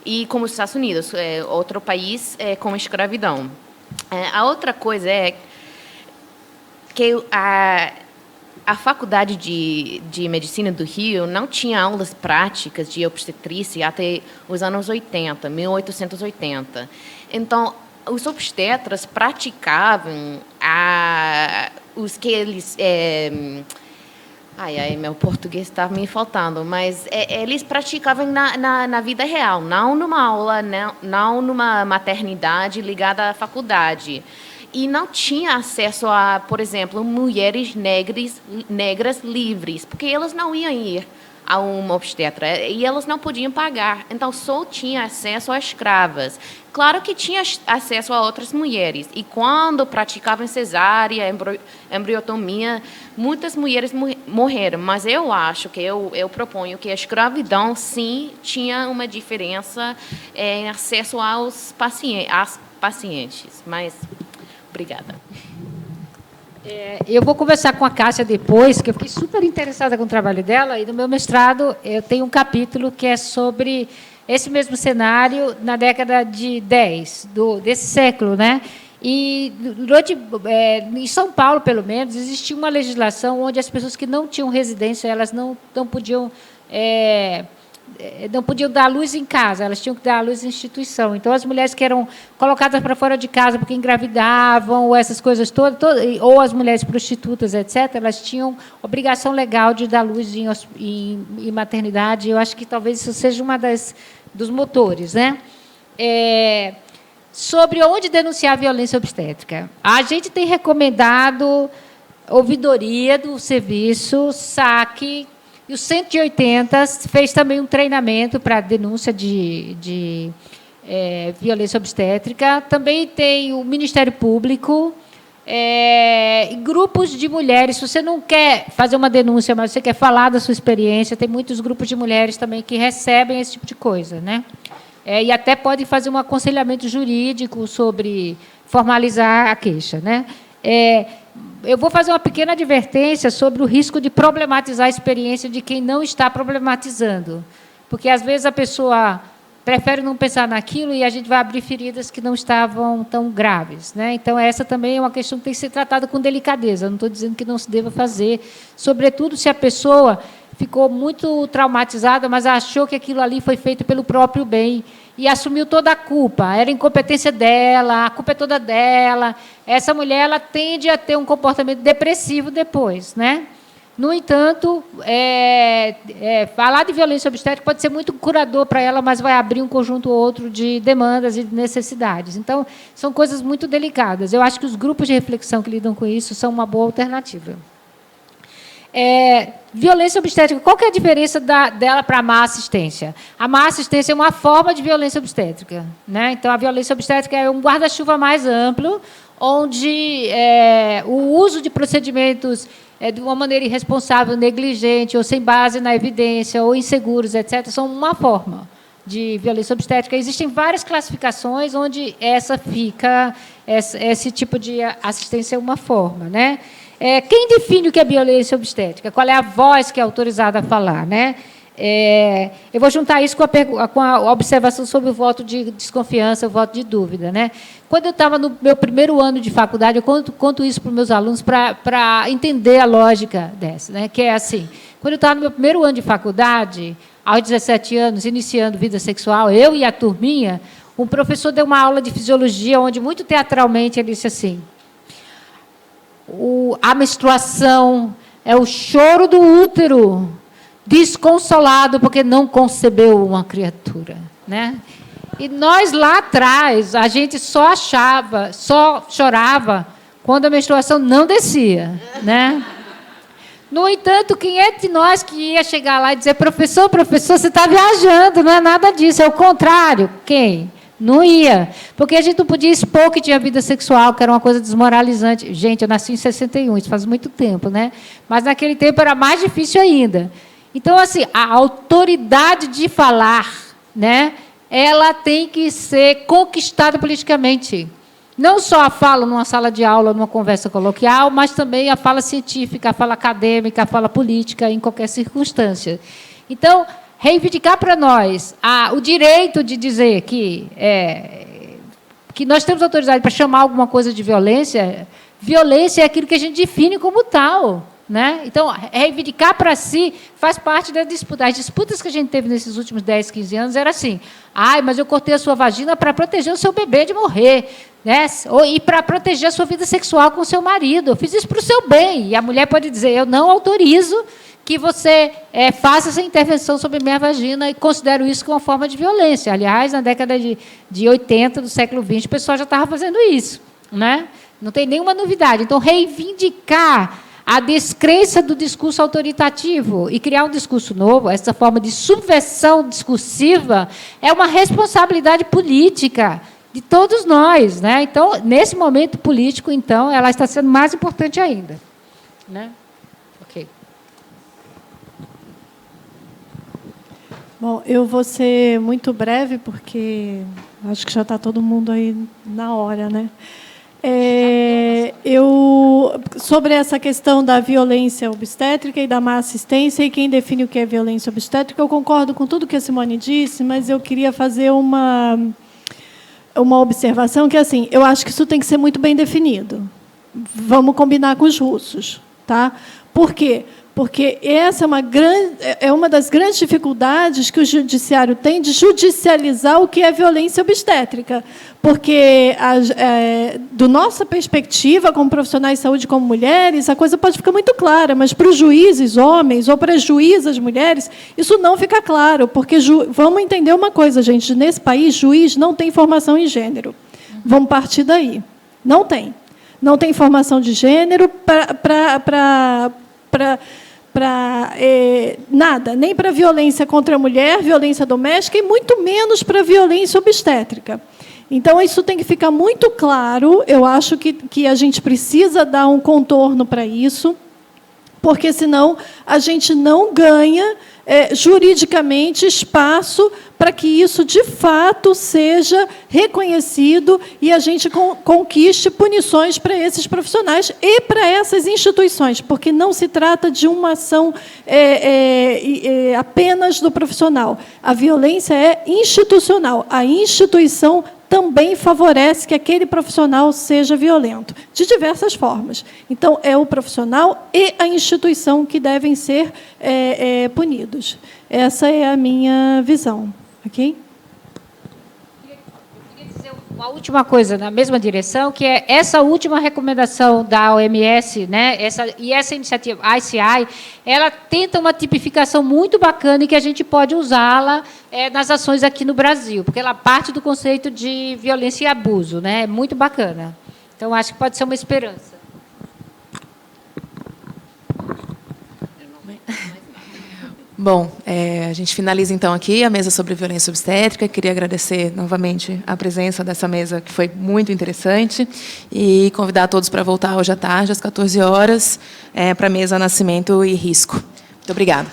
e como os Estados Unidos, outro país com escravidão. A outra coisa é que a Faculdade de Medicina do Rio não tinha aulas práticas de obstetrícia até os anos 80, 1880. Então, os obstetras praticavam os que eles... meu português está me faltando, mas eles praticavam na vida real, não numa aula, não numa maternidade ligada à faculdade. E não tinha acesso a, por exemplo, mulheres negras livres, porque elas não iam ir a uma obstetra e elas não podiam pagar. Então, só tinha acesso a escravas. Claro que tinha acesso a outras mulheres. E quando praticavam cesárea, embriotomia, muitas mulheres morreram. Mas eu acho que eu proponho que a escravidão, sim, tinha uma diferença em acesso às pacientes. Mas, obrigada. Eu vou conversar com a Cássia depois, que eu fiquei super interessada com o trabalho dela, e no meu mestrado eu tenho um capítulo que é sobre esse mesmo cenário na década de 10 desse século, né? E em São Paulo, pelo menos, existia uma legislação onde as pessoas que não tinham residência, elas não podiam dar luz em casa, elas tinham que dar luz em instituição. Então, as mulheres que eram colocadas para fora de casa porque engravidavam, ou essas coisas todas, ou as mulheres prostitutas, etc., elas tinham obrigação legal de dar luz em maternidade. Eu acho que talvez isso seja uma dos motores, né? Sobre onde denunciar a violência obstétrica. A gente tem recomendado ouvidoria do serviço, SAC. E o 180 fez também um treinamento para denúncia de violência obstétrica. Também tem o Ministério Público, e grupos de mulheres. Se você não quer fazer uma denúncia, mas você quer falar da sua experiência, tem muitos grupos de mulheres também que recebem esse tipo de coisa, né? E até podem fazer um aconselhamento jurídico sobre formalizar a queixa, né? Eu vou fazer uma pequena advertência sobre o risco de problematizar a experiência de quem não está problematizando. Porque, às vezes, a pessoa prefere não pensar naquilo e a gente vai abrir feridas que não estavam tão graves, né? Então, essa também é uma questão que tem que ser tratada com delicadeza. Não estou dizendo que não se deva fazer, sobretudo se a pessoa ficou muito traumatizada, mas achou que aquilo ali foi feito pelo próprio bem e assumiu toda a culpa. Era incompetência dela, a culpa é toda dela. Essa mulher ela tende a ter um comportamento depressivo depois, né? No entanto, falar de violência obstétrica pode ser muito curador para ela, mas vai abrir um conjunto ou outro de demandas e de necessidades. Então, são coisas muito delicadas. Eu acho que os grupos de reflexão que lidam com isso são uma boa alternativa. Violência obstétrica, qual que é a diferença dela para a má assistência? A má assistência é uma forma de violência obstétrica, né? Então, a violência obstétrica é um guarda-chuva mais amplo, onde o uso de procedimentos de uma maneira irresponsável, negligente, ou sem base na evidência, ou inseguros, etc., são uma forma de violência obstétrica. Existem várias classificações onde esse tipo de assistência é uma forma, né? Quem define o que é violência obstétrica? Qual é a voz que é autorizada a falar, né? eu vou juntar isso com a observação sobre o voto de desconfiança, o voto de dúvida, né? Quando eu estava no meu primeiro ano de faculdade, eu conto isso para os meus alunos para entender a lógica dessa, né? Que é assim, quando eu estava no meu primeiro ano de faculdade, aos 17 anos, iniciando vida sexual, eu e a turminha, um professor deu uma aula de fisiologia, onde, muito teatralmente, ele disse assim, a menstruação é o choro do útero, desconsolado porque não concebeu uma criatura, né? E nós, lá atrás, a gente só chorava quando a menstruação não descia, né? No entanto, quem é de nós que ia chegar lá e dizer, professor, você está viajando, não é nada disso, é o contrário. Quem? Não ia. Porque a gente não podia expor que tinha vida sexual, que era uma coisa desmoralizante. Gente, eu nasci em 61, isso faz muito tempo, né? Mas naquele tempo era mais difícil ainda. Então, assim, a autoridade de falar, né, ela tem que ser conquistada politicamente. Não só a fala numa sala de aula, numa conversa coloquial, mas também a fala científica, a fala acadêmica, a fala política, em qualquer circunstância. Então, reivindicar para nós o direito de dizer que nós temos autoridade para chamar alguma coisa de violência, violência é aquilo que a gente define como tal, né? Então, reivindicar para si faz parte da disputa. As disputas que a gente teve nesses últimos 10, 15 anos era assim, mas eu cortei a sua vagina para proteger o seu bebê de morrer, né? E para proteger a sua vida sexual com o seu marido. Eu fiz isso para o seu bem. E a mulher pode dizer, eu não autorizo que você faça essa intervenção sobre minha vagina e considero isso como uma forma de violência. Aliás, na década de 80 do século XX, o pessoal já estava fazendo isso, né? Não tem nenhuma novidade. Então, reivindicar a descrença do discurso autoritativo e criar um discurso novo, essa forma de subversão discursiva, é uma responsabilidade política de todos nós, né? Então, nesse momento político, então, ela está sendo mais importante ainda, né? Ok. Bom, eu vou ser muito breve, porque acho que já está todo mundo aí na hora, né? Sobre essa questão da violência obstétrica e da má assistência, e quem define o que é violência obstétrica, eu concordo com tudo que a Simone disse, mas eu queria fazer uma observação que, assim, eu acho que isso tem que ser muito bem definido. Vamos combinar com os russos, tá? Por quê? Porque essa é uma das grandes dificuldades que o judiciário tem de judicializar o que é violência obstétrica. Porque, do nossa perspectiva, como profissionais de saúde, como mulheres, a coisa pode ficar muito clara, mas para os juízes homens ou para as juízas mulheres, isso não fica claro. Porque, vamos entender uma coisa, gente, nesse país, juiz não tem formação em gênero. Vamos partir daí. Não tem. Não tem formação de gênero para nada, nem para violência contra a mulher, violência doméstica, e muito menos para violência obstétrica. Então, isso tem que ficar muito claro. Eu acho que a gente precisa dar um contorno para isso, porque, senão, a gente não ganha juridicamente espaço para que isso, de fato, seja reconhecido e a gente conquiste punições para esses profissionais e para essas instituições, porque não se trata de uma ação apenas do profissional. A violência é institucional. A instituição também favorece que aquele profissional seja violento, de diversas formas. Então, é o profissional e a instituição que devem ser punidos. Essa é a minha visão. Ok? Eu queria dizer uma última coisa na mesma direção, que é essa última recomendação da OMS, né? Essa iniciativa ICI, ela tenta uma tipificação muito bacana e que a gente pode usá-la nas ações aqui no Brasil, porque ela parte do conceito de violência e abuso, né? É muito bacana. Então, acho que pode ser uma esperança. Bom, a gente finaliza, então, aqui a mesa sobre violência obstétrica. Queria agradecer novamente a presença dessa mesa, que foi muito interessante, e convidar todos para voltar hoje à tarde, às 14 horas, para a mesa Nascimento e Risco. Muito obrigada.